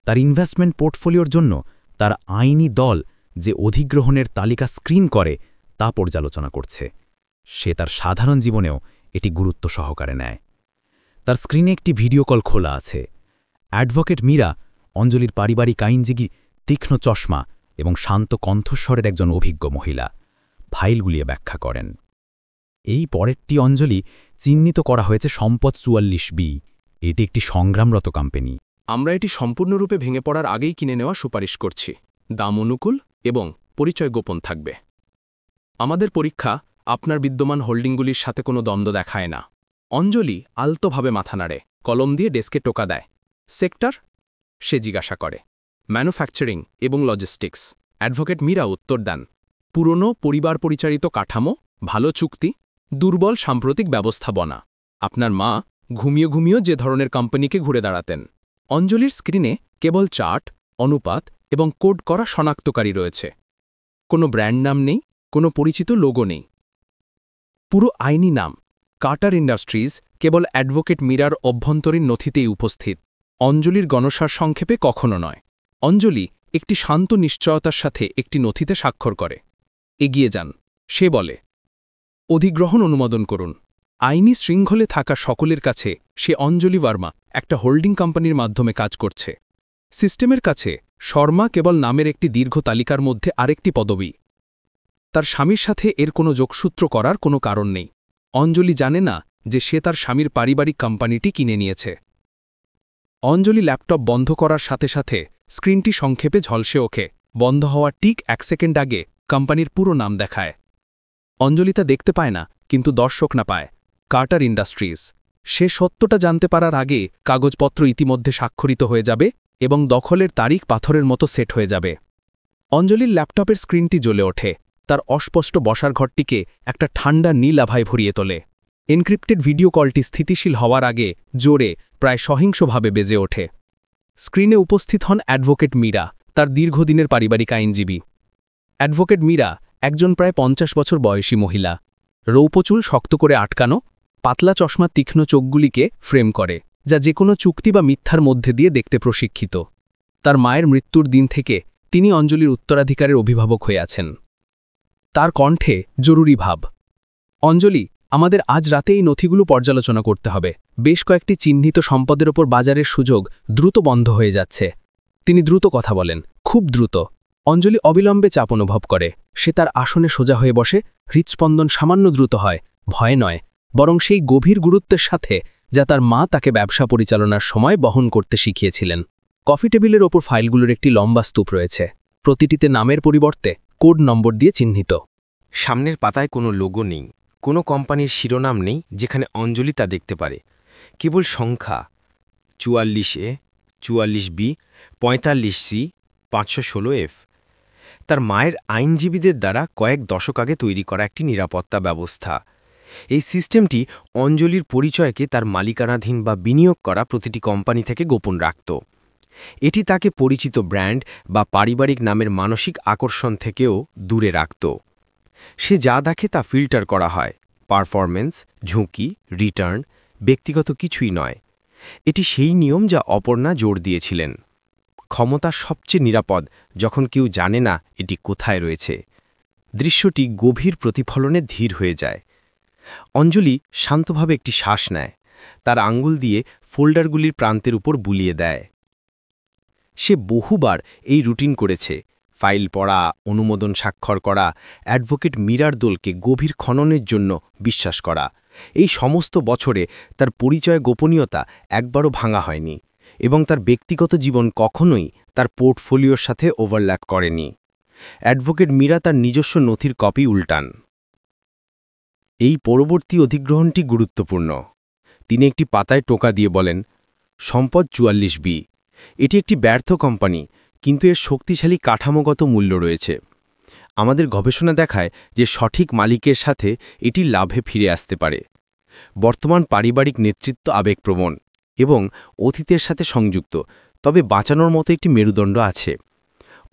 তার ইনভেস্টমেন্ট পোর্টফোলিওর জন্য তার আইনি দল যে অধিগ্রহণের তালিকা স্ক্রিন করে তা পর্যালোচনা করছে। সে তার সাধারণ জীবনেও এটি গুরুত্ব সহকারে নেয়। তার স্ক্রিনে একটি ভিডিও কল খোলা আছে। অ্যাডভোকেট মীরা, অঞ্জলির পারিবারিক আইনজীবী, তীক্ষ্ণ চশমা এবং শান্ত কণ্ঠস্বরের একজন অভিজ্ঞ মহিলা। ফাইলগুলিয়ে ব্যাখ্যা করেন। এই পরেরটি অঞ্জলি চিহ্নিত করা হয়েছে সম্পদ 44B। এটি একটি সংগ্রামরত কোম্পানি। আমরা এটি সম্পূর্ণরূপে ভেঙে পড়ার আগেই কিনে নেওয়া সুপারিশ করছি। দাম অনুকূল এবং পরিচয় গোপন থাকবে। আমাদের পরীক্ষা আপনার বিদ্যমান হোল্ডিংগুলির সাথে কোনো দ্বন্দ্ব দেখায় না। অঞ্জলি আলতোভাবে মাথা নাড়ে, কলম দিয়ে ডেস্কে টোকা দেয়। সেক্টর? সে জিজ্ঞাসা করে। ম্যানুফ্যাকচারিং এবং লজিস্টিক্স। অ্যাডভোকেট মীরা উত্তর দেন। পুরনো পরিবার পরিচালিত কাঠামো, ভালো চুক্তি, দুর্বল সাম্প্রতিক ব্যবস্থাপনা। আপনার মা ঘুমিয়ে যে ধরনের কোম্পানিকে ঘুরে দাঁড়াতেন। অঞ্জলির স্ক্রিনে কেবল চার্ট, অনুপাত এবং কোড করা শনাক্তকারী রয়েছে। কোনো ব্র্যান্ড নাম নেই, কোনো পরিচিত লোগো নেই। পুরো আইনি নাম কার্টার ইন্ডাস্ট্রিজ কেবল অ্যাডভোকেট মীরার অভ্যন্তরীণ নথিতেই উপস্থিত। অঞ্জলির গণসার সংক্ষেপে কখনো নয়। অঞ্জলি একটি শান্ত নিশ্চয়তার সাথে একটি নথিতে স্বাক্ষর করে। এগিয়ে যান, সে বলে। অধিগ্রহণ অনুমোদন করুন। আইনি শৃঙ্খলে থাকা সকলের কাছে সে অঞ্জলি ভার্মা একটা হোল্ডিং কোম্পানির মাধ্যমে কাজ করছে। সিস্টেমের কাছে শর্মা কেবল নামের একটি দীর্ঘ তালিকার মধ্যে আরেকটি পদবি। তার স্বামীর সাথে এর কোনো যোগসূত্র করার কোনো কারণ নেই। অঞ্জলি জানে না যে সে তার স্বামীর পারিবারিক কোম্পানিটি কিনে নিয়েছে। অঞ্জলি ল্যাপটপ বন্ধ করার সাথে সাথে স্ক্রিনটি সংক্ষেপে ঝলসে ওঠে। বন্ধ হওয়ার ঠিক 1 সেকেন্ড আগে কোম্পানির পুরো নাম দেখায়। অঞ্জলি তা দেখতে পায় না, কিন্তু দর্শক না পায়। Carter industries. সে সত্যটা জানতে পারার আগে কাগজপত্র ইতিমধ্যে স্বাক্ষরিত হয়ে যাবে এবং দখলের তারিখ পাথরের মতো সেট হয়ে যাবে। অঞ্জলির ল্যাপটপের স্ক্রিনটি জ্বলে ওঠে। তার অস্পষ্ট বসার ঘরটিকে একটা ঠান্ডা নীল আভায় ভরিয়ে তোলে। এনক্রিপ্টেড ভিডিও কলটি স্থিতিশীল হওয়ার আগে জোরে, প্রায় সহিংসভাবে বেজে ওঠে। স্ক্রিনে উপস্থিত হন অ্যাডভোকেট মীরা, তার দীর্ঘদিনের পারিবারিক আইনজীবী। অ্যাডভোকেট মীরা একজন প্রায় 50 বছর বয়সী মহিলা। রৌপচুল শক্ত করে আটকানো, পাতলা চশমা তীক্ষ্ণ চোখগুলিকে ফ্রেম করে, যা যে কোনো চুক্তি বা মিথ্যার মধ্যে দিয়ে দেখতে প্রশিক্ষিত। তার মায়ের মৃত্যুর দিন থেকে তিনি অঞ্জলির উত্তরাধিকারের অভিভাবক হয়ে আছেন। তার কণ্ঠে জরুরি ভাব। অঞ্জলি, আমাদের আজ রাতে এই নথিগুলো পর্যালোচনা করতে হবে। বেশ কয়েকটি চিহ্নিত সম্পদের ওপর বাজারের সুযোগ দ্রুত বন্ধ হয়ে যাচ্ছে। তিনি দ্রুত কথা বলেন, খুব দ্রুত। অঞ্জলি অবিলম্বে চাপ অনুভব করে। সে তার আসনে সোজা হয়ে বসে। হৃৎস্পন্দন সামান্য দ্রুত হয়, ভয় নয়, বরং সেই গভীর গুরুত্বের সাথে যা তার মা তাকে ব্যবসা পরিচালনার সময় বহন করতে শিখিয়েছিলেন। কফি টেবিলের ওপর ফাইলগুলোর একটি লম্বা স্তূপ রয়েছে, প্রতিটিতে নামের পরিবর্তে কোড নম্বর দিয়ে চিহ্নিত। সামনের পাতায় কোনো লোগো নেই, কোনো কোম্পানির শিরোনাম নেই যেখানে অঞ্জলি তা দেখতে পারে। কেবল সংখ্যা 44A, 44B, 45C, 516F। তার মায়ের আইনজীবীদের দ্বারা কয়েক দশক আগে তৈরি করা একটি নিরাপত্তা ব্যবস্থা। এই সিস্টেমটি অঞ্জলির পরিচয়কে তার মালিকানাধীন বা বিনিয়োগ করা প্রতিটি কোম্পানি থেকে গোপন রাখত। এটি তাকে পরিচিত ব্র্যান্ড বা পারিবারিক নামের মানসিক আকর্ষণ থেকেও দূরে রাখত। সে যা দেখে তা ফিল্টার করা হয়, পারফরম্যান্স, ঝুঁকি, রিটার্ন, ব্যক্তিগত কিছুই নয়। এটি সেই নিয়ম যা অপর্ণা জোর দিয়েছিলেন। ক্ষমতা সবচেয়ে নিরাপদ যখন কেউ জানে না এটি কোথায় রয়েছে। দৃশ্যটি গভীর প্রতিফলনে ধীর হয়ে যায়। অঞ্জলি শান্তভাবে একটি শ্বাস নেয়, তার আঙ্গুল দিয়ে ফোল্ডারগুলির প্রান্তের উপর বুলিয়ে দেয়। সে বহুবার এই রুটিন করেছে, ফাইল পড়া, অনুমোদন স্বাক্ষর করা, অ্যাডভোকেট মীরার দলকে গভীর খননের জন্য বিশ্বাস করা। এই সমস্ত বছরে তার পরিচয় গোপনীয়তা একবারও ভাঙা হয়নি এবং তার ব্যক্তিগত জীবন কখনোই তার পোর্টফোলিওর সাথে ওভারল্যাপ করেনি। অ্যাডভোকেট মীরা তার নিজস্ব নথির কপি উল্টান। এই পরবর্তী অধিগ্রহণটি গুরুত্বপূর্ণ। তিনি একটি পাতায় টোকা দিয়ে বলেন, সম্পদ 44B। এটি একটি ব্যর্থ কোম্পানি, কিন্তু এর শক্তিশালী কাঠামোগত মূল্য রয়েছে। আমাদের গবেষণা দেখায় যে সঠিক মালিকের সাথে এটি লাভে ফিরে আসতে পারে। বর্তমান পারিবারিক নেতৃত্ব আবেগপ্রবণ এবং অতীতের সাথে সংযুক্ত, তবে বাঁচানোর মতো একটি মেরুদণ্ড আছে।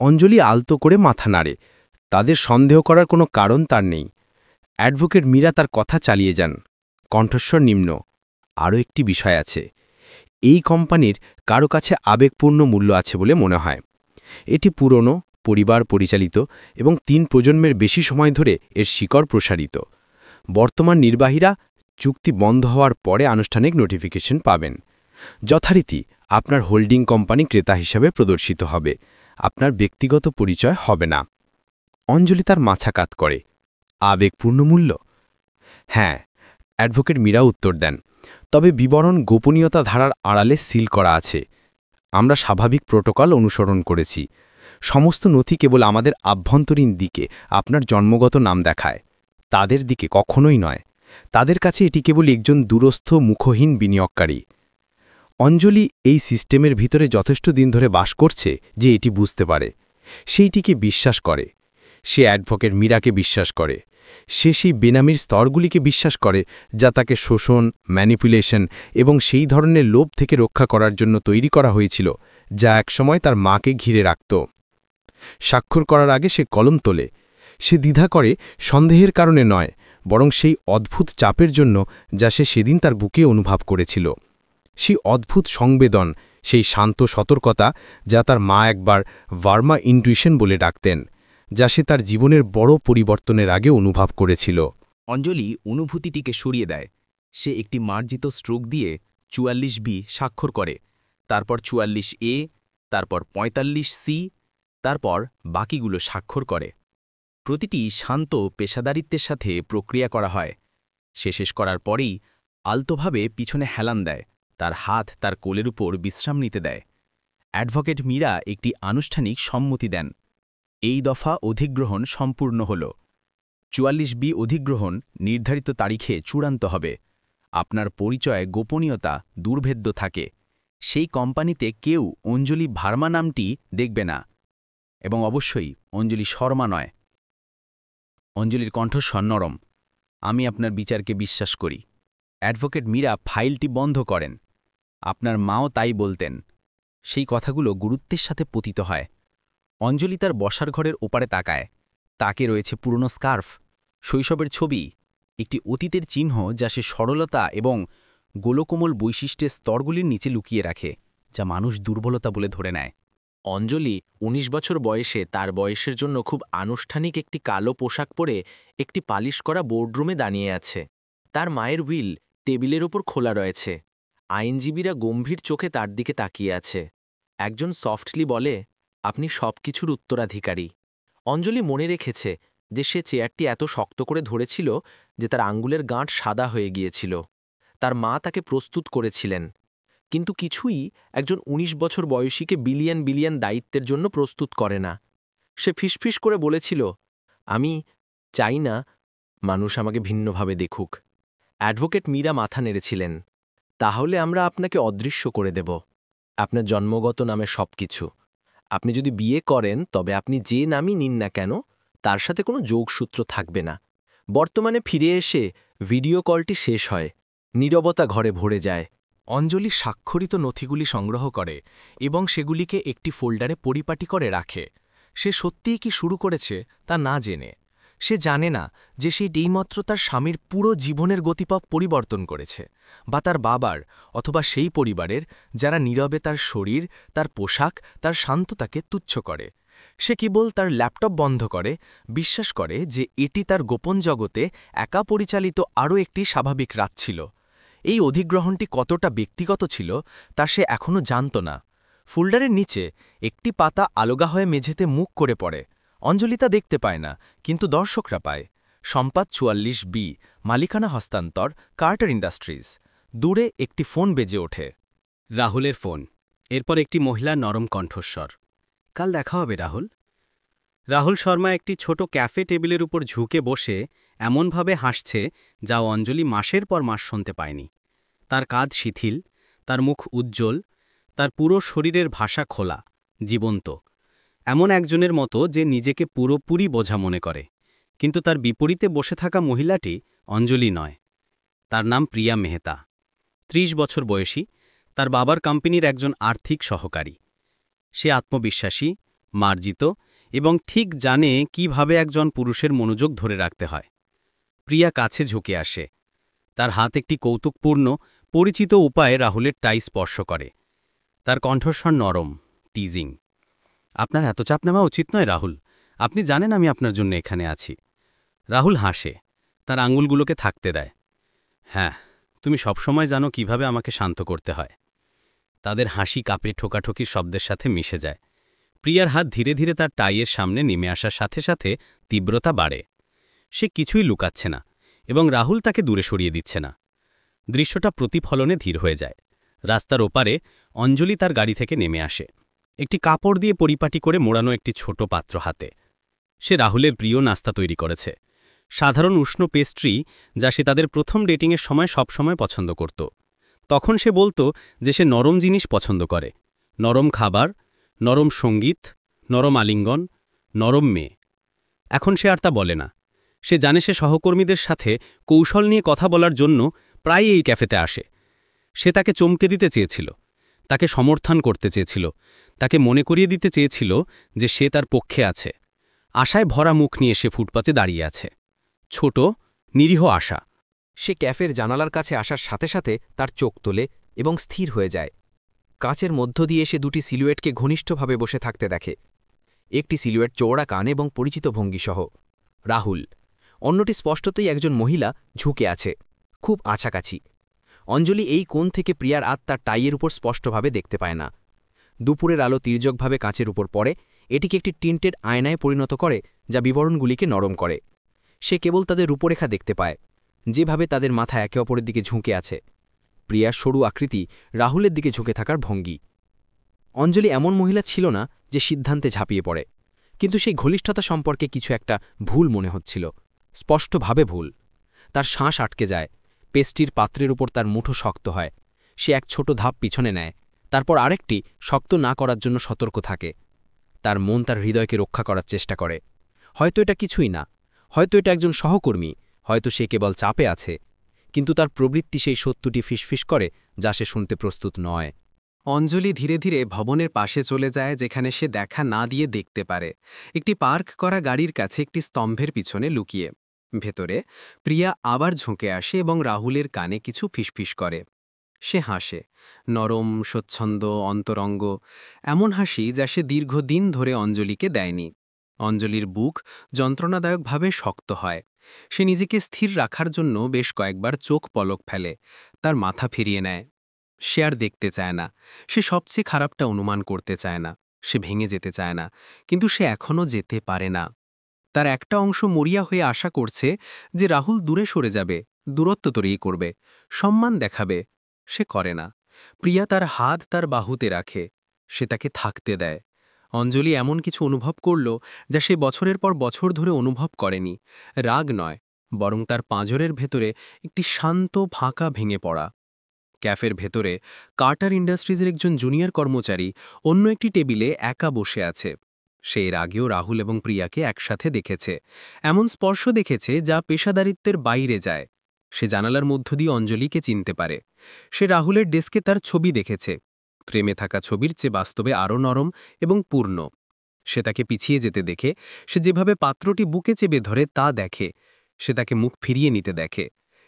অঞ্জলি আলতো করে মাথা নাড়ে। তাদের সন্দেহ করার কোনো কারণ তার নেই। অ্যাডভোকেট মীরা তার কথা চালিয়ে যান, কণ্ঠস্বর নিম্ন। আরও একটি বিষয় আছে। এই কোম্পানির কারো কাছে আবেগপূর্ণ মূল্য আছে বলে মনে হয়। এটি পুরনো, পরিবার পরিচালিত এবং 3 প্রজন্মের বেশি সময় ধরে এর শিকড় প্রসারিত। বর্তমান নির্বাহীরা চুক্তি বন্ধ হওয়ার পরে আনুষ্ঠানিক নোটিফিকেশন পাবেন। যথারীতি আপনার হোল্ডিং কোম্পানি ক্রেতা হিসাবে প্রদর্শিত হবে, আপনার ব্যক্তিগত পরিচয় হবে না। অঞ্জলি তার মাথা কাত করে। আবেগপূর্ণ মূল্য? হ্যাঁ, অ্যাডভোকেট মীরা উত্তর দেন, তবে বিবরণ গোপনীয়তা ধারার আড়ালে সিল করা আছে। আমরা স্বাভাবিক প্রোটোকল অনুসরণ করেছি। সমস্ত নথি কেবল আমাদের আভ্যন্তরীণ দিকে আপনার জন্মগত নাম দেখায়, তাদের দিকে কখনোই নয়। তাদের কাছে এটি কেবল একজন দূরস্থ মুখহীন বিনিয়োগকারী। অঞ্জলি এই সিস্টেমের ভিতরে যথেষ্ট দিন ধরে বাস করছে যে এটি বুঝতে পারে। সেইটিকে বিশ্বাস করে। সে অ্যাডভোকেট মীরাকে বিশ্বাস করে। সে সেই বেনামির স্তরগুলিকে বিশ্বাস করে যা তাকে শোষণ, ম্যানিপুলেশন এবং সেই ধরনের লোভ থেকে রক্ষা করার জন্য তৈরি করা হয়েছিল, যা একসময় তার মাকে ঘিরে রাখত। স্বাক্ষর করার আগে সে কলম তোলে। সে দ্বিধা করে সন্দেহের কারণে নয়, বরং সেই অদ্ভুত চাপের জন্য যা সে সেদিন তার বুকে অনুভব করেছিল। সেই অদ্ভুত সংবেদন, সেই শান্ত সতর্কতা যা তার মা একবার ভার্মা ইনটুইশন বলে ডাকতেন, যা সে তার জীবনের বড় পরিবর্তনের আগে অনুভব করেছিল। অঞ্জলি অনুভূতিটিকে সরিয়ে দেয়। সে একটি মার্জিত স্ট্রোক দিয়ে 44B স্বাক্ষর করে, তারপর 44A, তারপর 45C, তারপর বাকিগুলো স্বাক্ষর করে। প্রতিটি শান্ত পেশাদারিত্বের সাথে প্রক্রিয়া করা হয়। সে শেষ করার পরেই আলতোভাবে পিছনে হেলান দেয়, তার হাত তার কোলের উপর বিশ্রাম নিতে দেয়। অ্যাডভোকেট মীরা একটি আনুষ্ঠানিক সম্মতি দেন। এই দফা অধিগ্রহণ সম্পূর্ণ হল। 44B অধিগ্রহণ নির্ধারিত তারিখে চূড়ান্ত হবে। আপনার পরিচয় গোপনীয়তা দুর্ভেদ্য থাকে। সেই কোম্পানিতে কেউ অঞ্জলি ভার্মা নামটি দেখবে না, এবং অবশ্যই অঞ্জলি শর্মা নয়। অঞ্জলির কণ্ঠস্বর নরম। আমি আপনার বিচারকে বিশ্বাস করি। অ্যাডভোকেট মীরা ফাইলটি বন্ধ করেন। আপনার মাও তাই বলতেন। সেই কথাগুলো গুরুত্বের সাথে পতিত হয়। অঞ্জলি তার বসার ঘরের ওপারে তাকায়। তাকে রয়েছে পুরনো স্কার্ফ, শৈশবের ছবি, একটি অতীতের চিহ্ন যা সে সরলতা এবং গোলকোমল বৈশিষ্ট্যের স্তরগুলির নিচে লুকিয়ে রাখে, যা মানুষ দুর্বলতা বলে ধরে নেয়। অঞ্জলি ১৯ বছর বয়সে তার বয়সের জন্য খুব আনুষ্ঠানিক একটি কালো পোশাক পরে একটি পালিশ করা বোর্ডরুমে দাঁড়িয়ে আছে। তার মায়ের উইল টেবিলের ওপর খোলা রয়েছে। আইনজীবীরা গম্ভীর চোখে তার দিকে তাকিয়ে আছে। একজন সফটলি বলে, আপনি সব কিছুর উত্তরাধিকারী। অঞ্জলি মনে রেখেছে যে সে চেয়ারটি এত শক্ত করে ধরেছিল যে তার আঙ্গুলের গাঁট সাদা হয়ে গিয়েছিল। তার মা তাকে প্রস্তুত করেছিলেন, কিন্তু কিছুই একজন ১৯ বছর বয়সীকে বিলিয়ন বিলিয়ন দায়িত্বের জন্য প্রস্তুত করে না। সে ফিসফিস করে বলেছিল, আমি চাই না মানুষ আমাকে ভিন্নভাবে দেখুক। অ্যাডভোকেট মীরা মাথা নেড়েছিলেন। তাহলে আমরা আপনাকে অদৃশ্য করে দেব, আপনার জন্মগত নামে সব কিছু। আপনি যদি বিয়ে করেন তবে আপনি যে নামই নিন না কেন তার সাথে কোনো যোগসূত্র থাকবে না। বর্তমানে ফিরে এসে ভিডিও কলটি শেষ হয়। নীরবতা ঘরে ভরে যায়। অঞ্জলি স্বাক্ষরিত নথিগুলি সংগ্রহ করে এবং সেগুলিকে একটি ফোল্ডারে পরিপাটি করে রাখে। সে সত্যিই কি শুরু করেছে তা না জেনে। সে জানে না যে সেই এইমাত্র তার স্বামীর পুরো জীবনের গতিপথ পরিবর্তন করেছে, বা তার বাবার অথবা সেই পরিবারের যারা নীরবে তার শরীর, তার পোশাক, তার শান্ততাকে তুচ্ছ করে। সে কেবল তার ল্যাপটপ বন্ধ করে, বিশ্বাস করে যে এটি তার গোপন জগতে একা পরিচালিত আরও একটি স্বাভাবিক রাত ছিল। এই অধিগ্রহণটি কতটা ব্যক্তিগত ছিল তা সে এখনও জানত না। ফোল্ডারের নিচে একটি পাতা আলগা হয়ে মেঝেতে মুখ করে পড়ে। অঞ্জলি তা দেখতে পায় না, কিন্তু দর্শকরা পায়। সম্পাদ 44B, মালিকানা হস্তান্তর, কার্টার ইন্ডাস্ট্রিজ। দূরে একটি ফোন বেজে ওঠে। রাহুলের ফোন। এরপর একটি মহিলার নরম কণ্ঠস্বর। কাল দেখা হবে রাহুল। রাহুল শর্মা একটি ছোট ক্যাফে টেবিলের উপর ঝুঁকে বসে এমনভাবে হাসছে যা অঞ্জলি মাসের পর মাস শুনতে পায়নি। তার কাঁধ শিথিল, তার মুখ উজ্জ্বল, তার পুরো শরীরের ভাষা খোলা, জীবন্ত। এমন একজনের মতো যে নিজেকে পুরোপুরি বোঝা মনে করে। কিন্তু তার বিপরীতে বসে থাকা মহিলাটি অঞ্জলি নয়। তার নাম প্রিয়া মেহতা। ৩০ বছর বয়সী, তার বাবার কোম্পানির একজন আর্থিক সহকারী। সে আত্মবিশ্বাসী, মার্জিত এবং ঠিক জানে কিভাবে একজন পুরুষের মনোযোগ ধরে রাখতে হয়। প্রিয়া কাছে ঝুঁকে আসে। তার হাত একটি কৌতুকপূর্ণ, পরিচিত উপায়ে রাহুলের টাই স্পর্শ করে। তার কণ্ঠস্বর নরম, টিজিং। আপনার এত চাপ নেওয়া উচিত নয় রাহুল। আপনি জানেন আমি আপনার জন্য এখানে আছি। রাহুল হাসে, তার আঙুলগুলোকে থাকতে দেয়। হ্যাঁ, তুমি সবসময় জানো কিভাবে আমাকে শান্ত করতে হয়। তাদের হাসি কাঁপে ঠোকাঠুকির শব্দের সাথে মিশে যায়। প্রিয়ার হাত ধীরে ধীরে তার টাইয়ের সামনে নেমে আসার সাথে সাথে তীব্রতা বাড়ে। সে কিছুই লুকাচ্ছে না এবং রাহুল তাকে দূরে সরিয়ে দিচ্ছে না। দৃশ্যটা প্রতিফলনে ধীর হয়ে যায়। রাস্তার ওপারে অঞ্জলি তার গাড়ি থেকে নেমে আসে, একটি কাপড় দিয়ে পরিপাটি করে মোড়ানো একটি ছোট পাত্র হাতে। সে রাহুলের প্রিয় নাস্তা তৈরি করেছে, সাধারণ উষ্ণ পেস্ট্রি, যা সে তাদের প্রথম ডেটিংয়ের সময় সবসময় পছন্দ করত। তখন সে বলতো যে সে নরম জিনিস পছন্দ করে, নরম খাবার, নরম সঙ্গীত, নরম আলিঙ্গন, নরম মেয়ে। এখন সে আর তা বলে না। সে জানে সে সহকর্মীদের সাথে কৌশল নিয়ে কথা বলার জন্য প্রায় এই ক্যাফেতে আসে। সে তাকে চমকে দিতে চেয়েছিল, তাকে সমর্থন করতে চেয়েছিল, তাকে মনে করিয়ে দিতে চেয়েছিল যে সে তার পক্ষে আছে। আশায় ভরা মুখ নিয়ে সে ফুটপাতে দাঁড়িয়ে আছে, ছোট নিরীহ আশা। সে ক্যাফের জানালার কাছে আসার সাথে সাথে তার চোখ তোলে এবং স্থির হয়ে যায়। কাঁচের মধ্য দিয়ে সে দুটি সিলুয়েটকে ঘনিষ্ঠভাবে বসে থাকতে দেখে। একটি সিলুয়েট চৌড়া কান এবং পরিচিত ভঙ্গিসহ রাহুল, অন্যটি স্পষ্টতই একজন মহিলা ঝুঁকে আছে, খুব আছাকাছি। অঞ্জলি এই কোণ থেকে প্রিয়ার তার টাইয়ের উপর স্পষ্টভাবে দেখতে পায় না। দুপুরের আলো তির্যকভাবে কাঁচের উপর পড়ে, এটিকে একটি টিন্টেড আয়নায় পরিণত করে, যা বিবরণগুলিকে নরম করে। সে কেবল তাদের রূপরেখা দেখতে পায়, যেভাবে তাদের মাথা একে অপরের দিকে ঝুঁকে আছে। প্রিয়ার সরু আকৃতি, রাহুলের দিকে ঝুঁকে থাকার ভঙ্গি। অঞ্জলি এমন মহিলা ছিল না যে সিদ্ধান্তে ঝাঁপিয়ে পড়ে, কিন্তু সেই ঘনিষ্ঠতা সম্পর্কে কিছু একটা ভুল মনে হচ্ছিল, স্পষ্টভাবে ভুল। তার শ্বাস আটকে যায়, পেস্টির পাত্রের উপর তার মুঠো শক্ত হয়। সে এক ছোট ধাপ পিছনে নেয়, তারপর আরেকটি, শক্ত না করার জন্য সতর্ক থাকে। তার মন তার হৃদয়কে রক্ষা করার চেষ্টা করে। হয়তো এটা কিছুই না, হয়তো এটা একজন সহকর্মী, হয়তো সে কেবল চাপে আছে, কিন্তু তার প্রবৃত্তি সেই সত্যটি ফিসফিস করে যা সে শুনতে প্রস্তুত নয়। অঞ্জলি ধীরে ধীরে ভবনের পাশে চলে যায়, যেখানে সে দেখা না দিয়ে দেখতে পারে, একটি পার্ক করা গাড়ির কাছে একটি স্তম্ভের পিছনে লুকিয়ে। ভেতরে প্রিয়া আবার ঝুঁকে আসে এবং রাহুলের কানে কিছু ফিসফিস করে। সে হাসে, নরম, স্বচ্ছন্দ, অন্তরঙ্গ, এমন হাসি যা সে দীর্ঘদিন ধরে অঞ্জলিকে দেয়নি। অঞ্জলির বুক যন্ত্রণাদায়কভাবে শক্ত হয়। সে নিজেকে স্থির রাখার জন্য বেশ কয়েকবার চোখ পলক ফেলে, তার মাথা ফিরিয়ে নেয়। সে আর দেখতে চায় না, সে সবচেয়ে খারাপটা অনুমান করতে চায় না, সে ভেঙে যেতে চায় না, কিন্তু সে এখনও যেতে পারে না। তার একটা অংশ মরিয়া হয়ে আশা করছে যে রাহুল দূরে সরে যাবে, দূরত্ব তৈরি করবে, সম্মান দেখাবে। সে করে না। প্রিয়া তার হাত তার বাহুতে রাখে, সে তাকে থাকতে দেয়। অঞ্জলি এমন কিছু অনুভব করল যা সে বছরের পর বছর ধরে অনুভব করেনি। রাগ নয়, বরং তার পাঁজরের ভেতরে একটি শান্ত ফাঁকা ভেঙে পড়া। ক্যাফের ভেতরে কার্টার ইন্ডাস্ট্রিজের একজন জুনিয়র কর্মচারী অন্য একটি টেবিলে একা বসে আছে। সে এর আগেও রাহুল এবং প্রিয়াকে একসাথে দেখেছে, এমন স্পর্শ দেখেছে যা পেশাদারিত্বের বাইরে যায়। সে জানালার মধ্য দিয়ে অঞ্জলিকে চিনতে পারে। সে রাহুলের ডেস্কে তার ছবি দেখেছে, ফ্রেমে থাকা ছবির চেয়ে বাস্তবে আরও নরম এবং পূর্ণ। সে তাকে পিছিয়ে যেতে দেখে, সে যেভাবে পাত্রটি বুকে চেপে ধরে তা দেখে। সে তাকে মুখ ফিরিয়ে নিতে দেখে।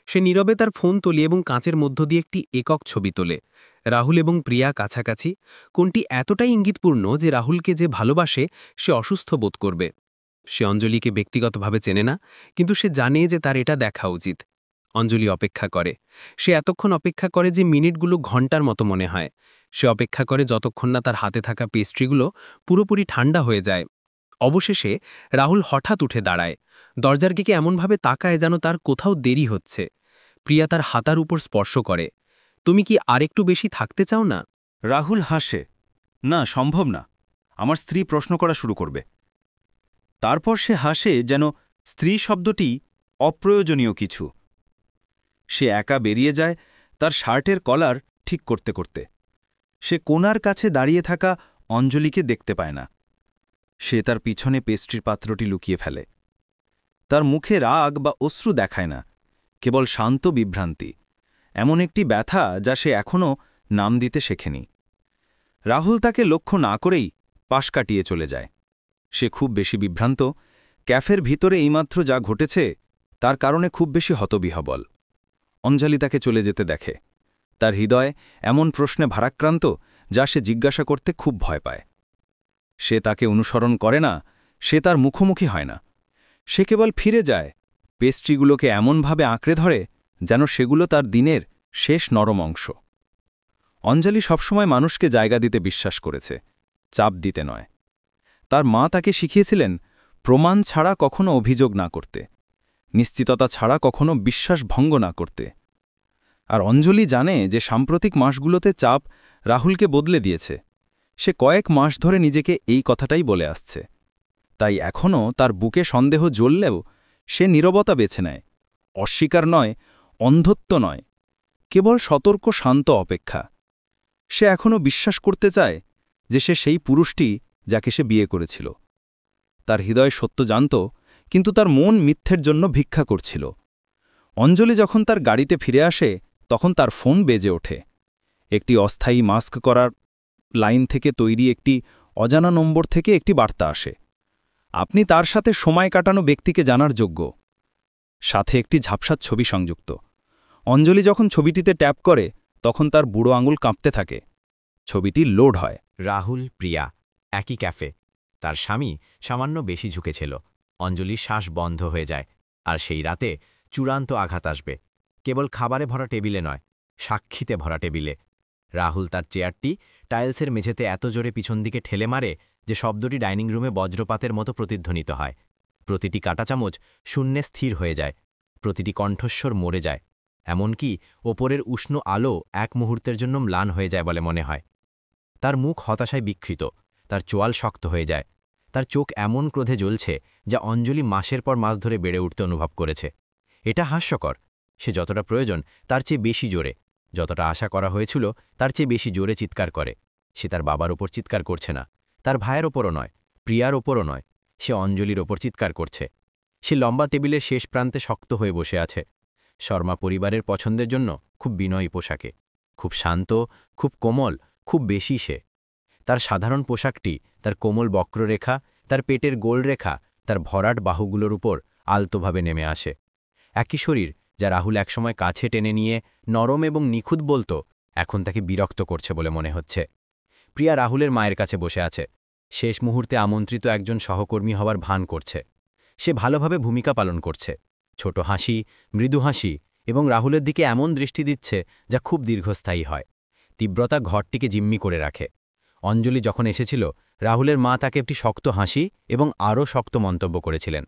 সে নীরবে তার ফোন তোলে এবং কাঁচের মধ্য দিয়ে একটি একক ছবি তোলে। রাহুল এবং প্রিয়া কাছাকাছি, কোনটি এতটাই ইঙ্গিতপূর্ণ যে রাহুলকে যে ভালোবাসে সে অসুস্থ বোধ করবে। সে অঞ্জলিকে ব্যক্তিগতভাবে চেনে না, কিন্তু সে জানে যে তার এটা দেখা উচিত। অঞ্জলি অপেক্ষা করে। সে এতক্ষণ অপেক্ষা করে যে মিনিটগুলো ঘণ্টার মতো মনে হয়। সে অপেক্ষা করে যতক্ষণ না তার হাতে থাকা পেস্ট্রিগুলো পুরোপুরি ঠান্ডা হয়ে যায়। অবশেষে রাহুল হঠাৎ উঠে দাঁড়ায়, দরজার দিকে এমনভাবে তাকায় যেন তার কোথাও দেরি হচ্ছে। প্রিয়া তার হাতার উপর স্পর্শ করে। তুমি কি আরেকটু বেশি থাকতে চাও না? রাহুল হাসে। না, সম্ভব না। আমার স্ত্রী প্রশ্ন করা শুরু করবে। তারপর সে হাসে যেন স্ত্রী শব্দটি অপ্রয়োজনীয় কিছু। সে একা বেরিয়ে যায়, তার শার্টের কলার ঠিক করতে করতে। সে কোণার কাছে দাঁড়িয়ে থাকা অঞ্জলিকে দেখতে পায় না। সে তার পিছনে পেস্ট্রির পাত্রটি লুকিয়ে ফেলে। তার মুখে রাগ বা অশ্রু দেখায় না, কেবল শান্ত বিভ্রান্তি, এমন একটি ব্যথা যা সে এখনও নাম দিতে শেখেনি। রাহুল তাকে লক্ষ্য না করেই পাশ কাটিয়ে চলে যায়। সে খুব বেশি বিভ্রান্ত। ক্যাফের ভিতরে এইমাত্র যা ঘটেছে তার কারণে খুব বেশি হতবিহ্বল। অঞ্জলি তাকে চলে যেতে দেখে। তার হৃদয় এমন প্রশ্নে ভারাক্রান্ত যা সে জিজ্ঞাসা করতে খুব ভয় পায়। সে তাকে অনুসরণ করে না, সে তার মুখোমুখি হয় না। সে কেবল ফিরে যায়, পেস্ট্রিগুলোকে এমনভাবে আঁকড়ে ধরে যেন সেগুলো তার দিনের শেষ নরম অংশ। অঞ্জলি সবসময় মানুষকে জায়গা দিতে বিশ্বাস করেছে, চাপ দিতে নয়। তার মা তাকে শিখিয়েছিলেন প্রমাণ ছাড়া কখনো অভিযোগ না করতে। নিশ্চিততা ছাড়া কখনো বিশ্বাস ভঙ্গ না করতে। আর অঞ্জলি জানে যে সাম্প্রতিক মাসগুলোতে চাপ রাহুলকে বদলে দিয়েছে। সে কয়েক মাস ধরে নিজেকে এই কথাটাই বলে আসছে। তাই এখনও তার বুকে সন্দেহ জ্বললেও সে নীরবতা বেছে নেয়। অস্বীকার নয়, অন্ধত্ব নয়, কেবল সতর্ক শান্ত অপেক্ষা। সে এখনও বিশ্বাস করতে চায় যে সে সেই পুরুষটি যাকে সে বিয়ে করেছিল। তার হৃদয় সত্য জানত, কিন্তু তার মন মিথ্যের জন্য ভিক্ষা করছিল। অঞ্জলি যখন তার গাড়িতে ফিরে আসে তখন তার ফোন বেজে ওঠে। একটি অস্থায়ী মাস্ক করার লাইন থেকে তৈরি একটি অজানা নম্বর থেকে একটি বার্তা আসে। আপনি তার সাথে সময় কাটানো ব্যক্তিকে জানার যোগ্য। সাথে একটি ঝাপসার ছবি সংযুক্ত। অঞ্জলি যখন ছবিটিতে ট্যাপ করে তখন তার বুড়ো আঙুল কাঁপতে থাকে। ছবিটি লোড হয়। রাহুল, প্রিয়া, একই ক্যাফে। তার স্বামী সামান্য বেশি ঝুঁকেছিল। অঞ্জলির শ্বাস বন্ধ হয়ে যায়। আর সেই রাতে চূড়ান্ত আঘাত আসবে। কেবল খাবারে ভরা টেবিলে নয়, সাক্ষীতে ভরা টেবিলে। রাহুল তার চেয়ারটি টাইলসের মেঝেতে এত জোরে পিছন দিকে ঠেলে মারে যে শব্দটি ডাইনিং রুমে বজ্রপাতের মতো প্রতিধ্বনিত হয়। প্রতিটি কাঁটা চামচ শূন্যে স্থির হয়ে যায়, প্রতিটি কণ্ঠস্বর মরে যায়, এমনকি ওপরের উষ্ণ আলো এক মুহূর্তের জন্য ম্লান হয়ে যায় বলে মনে হয়। তার মুখ হতাশায় বিক্ষিপ্ত, তার চোয়াল শক্ত হয়ে যায়, তার চোখ এমন ক্রোধে জ্বলছে যা অঞ্জলি মাসের পর মাস ধরে বেড়ে উঠতে অনুভব করেছে। এটা হাস্যকর। সে যতটা প্রয়োজন তার চেয়ে বেশি জোরে, যতটা আশা করা হয়েছিল তার চেয়ে বেশি জোরে চিৎকার করে। সে তার বাবার ওপর চিৎকার করছে না, তার ভাইয়ের ওপরও নয়, প্রিয়ার ওপরও নয়, সে অঞ্জলির ওপর চিৎকার করছে। সে লম্বা টেবিলের শেষ প্রান্তে শক্ত হয়ে বসে আছে। শর্মা পরিবারের পছন্দের জন্য খুব বিনয়ী পোশাকে, খুব শান্ত, খুব কোমল, খুব বেশি সে। তার সাধারণ পোশাকটি তার কোমল বক্ররেখা, তার পেটের গোলরেখা, তার ভরাট বাহুগুলোর উপর আলতোভাবে নেমে আসে। একই শরীর যা রাহুল একসময় কাছে টেনে নিয়ে নরম এবং নিখুঁত বলত, এখন তাকে বিরক্ত করছে বলে মনে হচ্ছে। প্রিয়া রাহুলের মায়ের কাছে বসে আছে। শেষ মুহূর্তে আমন্ত্রিত একজন সহকর্মী হওয়ার ভান করছে। সে ভালোভাবে ভূমিকা পালন করছে। ছোট হাসি, মৃদু হাসি এবং রাহুলের দিকে এমন দৃষ্টি দিচ্ছে যা খুব দীর্ঘস্থায়ী হয়। তীব্রতা ঘরটিকে জিম্মি করে রাখে। অঞ্জলি যখন এসেছিল, রাহুলের মা তাকে একটি শক্ত হাসি এবং আরও শক্ত মন্তব্য করেছিলেন।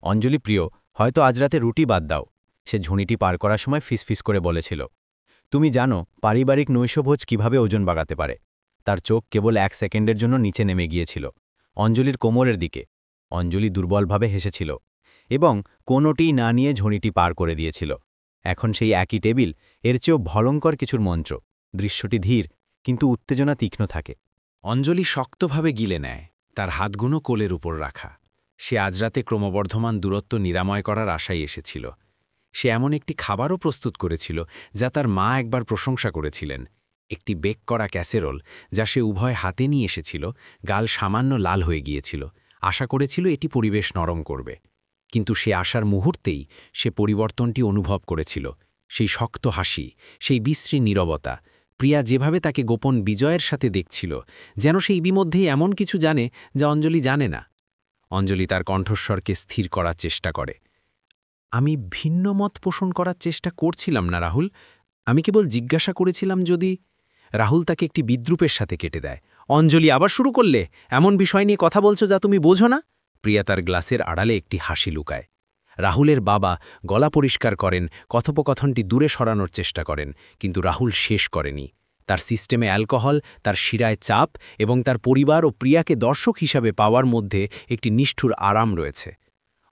অঞ্জলি প্রিয়, হয়তো আজ রাতে রুটি বাদ দাও। সে ঝুড়িটি পার করার সময় ফিসফিস করে বলেছিল। তুমি জানো পারিবারিক নৈশভোজ কিভাবে ওজন বাগাতে পারে। তার চোখ কেবল 1 সেকেন্ডের জন্য নিচে নেমে গিয়েছিল, অঞ্জলির কোমরের দিকে। অঞ্জলি দুর্বলভাবে হেসেছিল এবং কোনোটিই না নিয়ে ঝুড়িটি পার করে দিয়েছিল। এখন সেই একই টেবিল, এর চেয়েও ভয়ঙ্কর কিছুর মন্ত্র। দৃশ্যটি ধীর, কিন্তু উত্তেজনা তীক্ষ্ণ থাকে। অঞ্জলি শক্তভাবে গিলে নেয়, তার হাতগুলো কোলের উপর রাখা। সে আজ রাতে ক্রমবর্ধমান দূরত্ব নিরাময় করার আশায় এসেছিল। সে এমন একটি খাবারও প্রস্তুত করেছিল যা তার মা একবার প্রশংসা করেছিলেন, একটি বেক করা ক্যাসেরোল যা সে উভয় হাতে নিয়ে এসেছিল। গাল সামান্য লাল হয়ে গিয়েছিল। আশা করেছিল এটি পরিবেশ নরম করবে, কিন্তু সে আসার মুহূর্তেই সে পরিবর্তনটি অনুভব করেছিল। সেই শক্ত হাসি, সেই বিশ্রী নীরবতা। প্রিয়া যেভাবে তাকে গোপন বিজয়ের সাথে দেখছিল, যেন সে ইতিমধ্যেই এমন কিছু জানে যা অঞ্জলি জানে না। অঞ্জলি তার কণ্ঠস্বরকে স্থির করার চেষ্টা করে। আমি ভিন্ন মত পোষণ করার চেষ্টা করছিলাম না রাহুল, আমি কেবল জিজ্ঞাসা করেছিলাম যদি। রাহুল তাকে একটি বিদ্রুপের সাথে কেটে দেয়। অঞ্জলি আবার শুরু করলে, এমন বিষয় নিয়ে কথা বলছো যা তুমি বোঝো না। প্রিয়া তার গ্লাসের আড়ালে একটি হাসি লুকায়। রাহুলের বাবা গলা পরিষ্কার করেন, কথোপকথনটি দূরে সরানোর চেষ্টা করেন, কিন্তু রাহুল শেষ করেনি। তার সিস্টেমে অ্যালকোহল, তার শিরায় চাপ এবং তার পরিবার ও প্রিয়াকে দর্শক হিসাবে পাওয়ার মধ্যে একটি নিষ্ঠুর আরাম রয়েছে।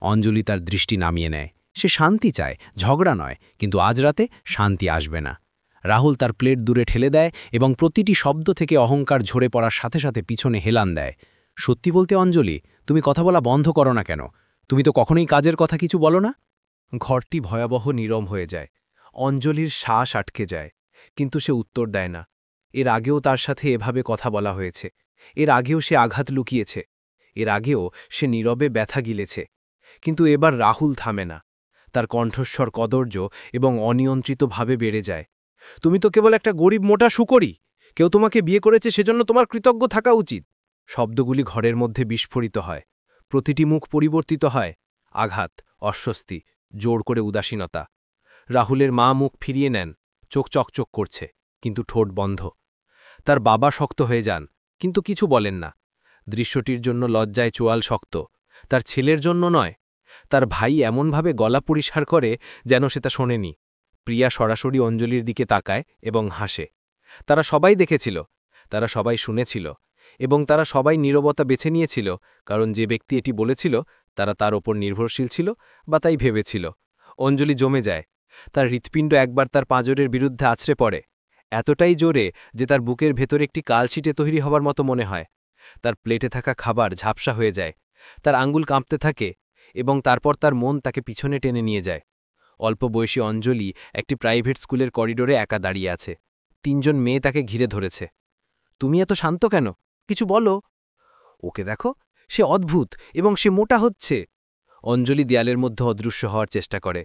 অঞ্জলি তার দৃষ্টি নামিয়ে নেয়। সে শান্তি চায়, ঝগড়া নয়, কিন্তু আজ রাতে শান্তি আসবে না। রাহুল তার প্লেট দূরে ঠেলে দেয় এবং প্রতিটি শব্দ থেকে অহংকার ঝরে পড়ার সাথে সাথে পিছনে হেলান দেয়। সত্যি বলতে অঞ্জলি, তুমি কথা বলা বন্ধ করো না কেন? তুমি তো কখনোই কাজের কথা কিছু বলো না। ঘরটি ভয়াবহ নীরব হয়ে যায়। অঞ্জলির শ্বাস আটকে যায়, কিন্তু সে উত্তর দেয় না। এর আগেও তার সাথে এভাবে কথা বলা হয়েছে। এর আগেও সে আঘাত লুকিয়েছে। এর আগেও সে নীরবে ব্যথা গিলেছে। কিন্তু এবার রাহুল থামে না। তার কণ্ঠস্বর কদর্য এবং অনিয়ন্ত্রিতভাবে বেড়ে যায়। তুমি তো কেবল একটা গরিব মোটা শুকরি। কেউ তোমাকে বিয়ে করেছে, সেজন্য তোমার কৃতজ্ঞ থাকা উচিত। শব্দগুলি ঘরের মধ্যে বিস্ফোরিত হয়। প্রতিটি মুখ পরিবর্তিত হয়। আঘাত, অস্বস্তি, জোর করে উদাসীনতা। রাহুলের মা মুখ ফিরিয়ে নেন, চোখ চকচক করছে, কিন্তু ঠোঁট বন্ধ। তার বাবা শক্ত হয়ে যান, কিন্তু কিছু বলেন না। দৃশ্যটির জন্য লজ্জায় চোয়াল শক্ত, তার ছেলের জন্য নয়। তার ভাই এমনভাবে গলা পরিষ্কার করে যেন সে তা শোনেনি। প্রিয়া সরাসরি অঞ্জলির দিকে তাকায় এবং হাসে। তারা সবাই দেখেছিল, তারা সবাই শুনেছিল, এবং তারা সবাই নীরবতা বেছে নিয়েছিল, কারণ যে ব্যক্তি এটি বলেছিল তারা তার ওপর নির্ভরশীল ছিল বা তাই ভেবেছিল। অঞ্জলি জমে যায়। তার হৃৎপিণ্ড একবার তার পাঁজরের বিরুদ্ধে আছড়ে পড়ে, এতটাই জোরে যে তার বুকের ভেতর একটি কালশিটে তৈরি হবার মতো মনে হয়। তার প্লেটে থাকা খাবার ঝাপসা হয়ে যায়, তার আঙ্গুল কাঁপতে থাকে, এবং তারপর তার মন তাকে পিছনে টেনে নিয়ে যায়। অল্প বয়সী অঞ্জলি একটি প্রাইভেট স্কুলের করিডোরে একা দাঁড়িয়ে আছে। ৩ জন মেয়ে তাকে ঘিরে ধরেছে। তুমি এত শান্ত কেন? কিছু বলো। ওকে দেখো, সে অদ্ভুত এবং সে মোটা হচ্ছে। অঞ্জলি দেয়ালের মধ্যে অদৃশ্য হওয়ার চেষ্টা করে।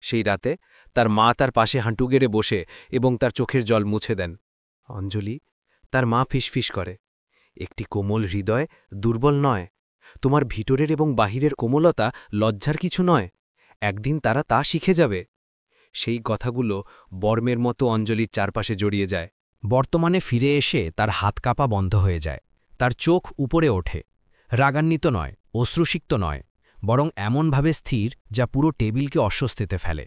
সেই রাতে তার মা তার পাশে হাঁটু গেড়ে বসে এবং তার চোখের জল মুছে দেন। অঞ্জলি, তার মা ফিসফিস করে, একটি কোমল হৃদয় দুর্বল নয়। তোমার ভিতরের এবং বাহিরের কোমলতা লজ্জার কিছু নয়। একদিন তারা তা শিখে যাবে। সেই কথাগুলো বর্মের মতো অঞ্জলির চারপাশে জড়িয়ে যায়। বর্তমানে ফিরে এসে তার হাত কাঁপা বন্ধ হয়ে যায়। তার চোখ উপরে ওঠে, রাগান্বিত নয়, অশ্রুসিক্ত নয়, বরং এমনভাবে স্থির যা পুরো টেবিলকে অস্বস্তিতে ফেলে।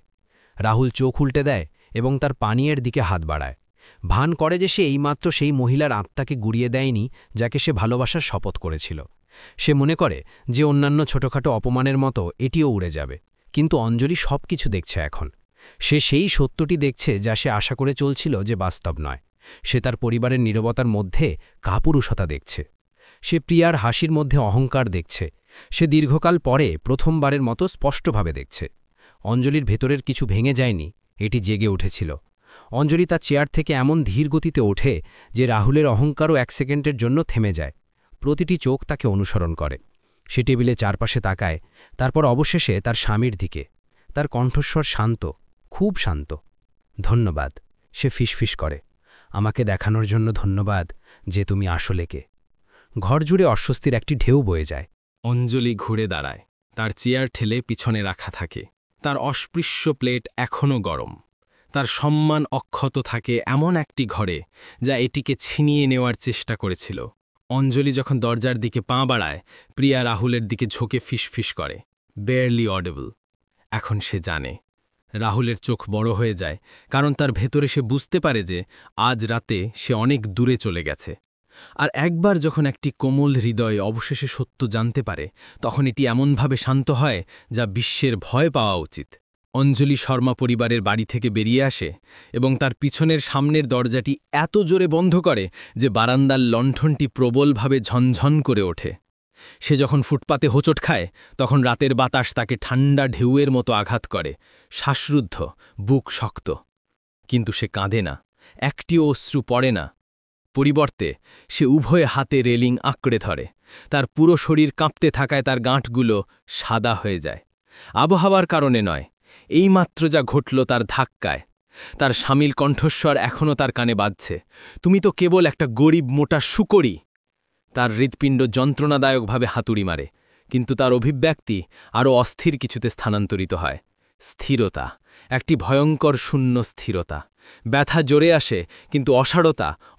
রাহুল চোখ উল্টে দেয় এবং তার পানীয়ের দিকে হাত বাড়ায়। ভান করে যে সে এইমাত্র সেই মহিলার আত্মাকে গুড়িয়ে দেয়নি যাকে সে ভালোবাসার শপথ করেছিল। সে মনে করে যে অন্যান্য ছোটখাটো অপমানের মতো এটিও উড়ে যাবে, কিন্তু অঞ্জলি সব কিছু দেখছে এখন। সে সেই সত্যটি দেখছে যা সে আশা করে চলছিল যে বাস্তব নয়। সে তার পরিবারের নীরবতার মধ্যে কাপুরুষতা দেখছে। সে প্রিয়ার হাসির মধ্যে অহংকার দেখছে। সে দীর্ঘকাল পরে প্রথমবারের মতো স্পষ্টভাবে দেখছে। অঞ্জলির ভেতরের কিছু ভেঙে যায়নি, এটি জেগে উঠেছিল। অঞ্জলি তার চেয়ার থেকে এমন ধীর গতিতে ওঠে যে রাহুলের অহংকারও 1 সেকেন্ডের জন্য থেমে যায়। প্রতিটি চোখ তাকে অনুসরণ করে। সে টেবিলে চারপাশে তাকায়, তারপর অবশেষে তার স্বামীর দিকে। তার কণ্ঠস্বর শান্ত, খুব শান্ত। ধন্যবাদ, সে ফিসফিস করে। আমাকে দেখানোর জন্য ধন্যবাদ যে তুমি আসলে কে। ঘর জুড়ে অস্বস্তির একটি ঢেউ বয়ে যায়। অঞ্জলি ঘুরে দাঁড়ায়, তার চেয়ার ঠেলে পিছনে রাখা থাকে। তার অস্পৃশ্য প্লেট এখনও গরম। তার সম্মান অক্ষত থাকে এমন একটি ঘরে যা এটিকে ছিনিয়ে নেওয়ার চেষ্টা করেছিল। অঞ্জলি যখন দরজার দিকে পা বাড়ায়, প্রিয়া রাহুলের দিকে ঝোঁকে ফিসফিস করে, বেয়ারলি অডেবল। এখন সে জানে। রাহুলের চোখ বড় হয়ে যায়, কারণ তার ভেতরে সে বুঝতে পারে যে আজ রাতে সে অনেক দূরে চলে গেছে। আর একবার যখন একটি কোমল হৃদয় অবশেষে সত্য জানতে পারে, তখন এটি এমনভাবে শান্ত হয় যা বিশ্বের ভয় পাওয়া উচিত। অঞ্জলি শর্মা পরিবারের বাড়ি থেকে বেরিয়ে আসে এবং তার পিছনের সামনের দরজাটি এত জোরে বন্ধ করে যে বারান্দার লণ্ঠনটি প্রবলভাবে ঝনঝন করে ওঠে। সে যখন ফুটপাতে হোঁচট খায়, তখন রাতের বাতাস তাকে ঠান্ডা ঢেউয়ের মতো আঘাত করে, শ্বাসরুদ্ধ, বুক শক্ত। কিন্তু সে কাঁদে না, একটিও অশ্রু পড়ে না। পরিবর্তে সে উভয় হাতে রেলিং আঁকড়ে ধরে। তার পুরো শরীর কাঁপতে থাকায় তার গাঁটগুলো সাদা হয়ে যায়। আবহাওয়ার কারণে নয়, এইমাত্র যা ঘটল তার ধাক্কায়। তার স্বামীর কণ্ঠস্বর এখনও তার কানে বাজছে, তুমি তো কেবল একটা গরিব মোটা শুকরি। তার হৃৎপিণ্ড যন্ত্রণাদায়কভাবে হাতুড়ি মারে, কিন্তু তার অভিব্যক্তি আরও অস্থির কিছুতে স্থানান্তরিত হয়। স্থিরতা, একটি ভয়ঙ্কর শূন্য স্থিরতা। ব্যথা জোরে আসে, কিন্তু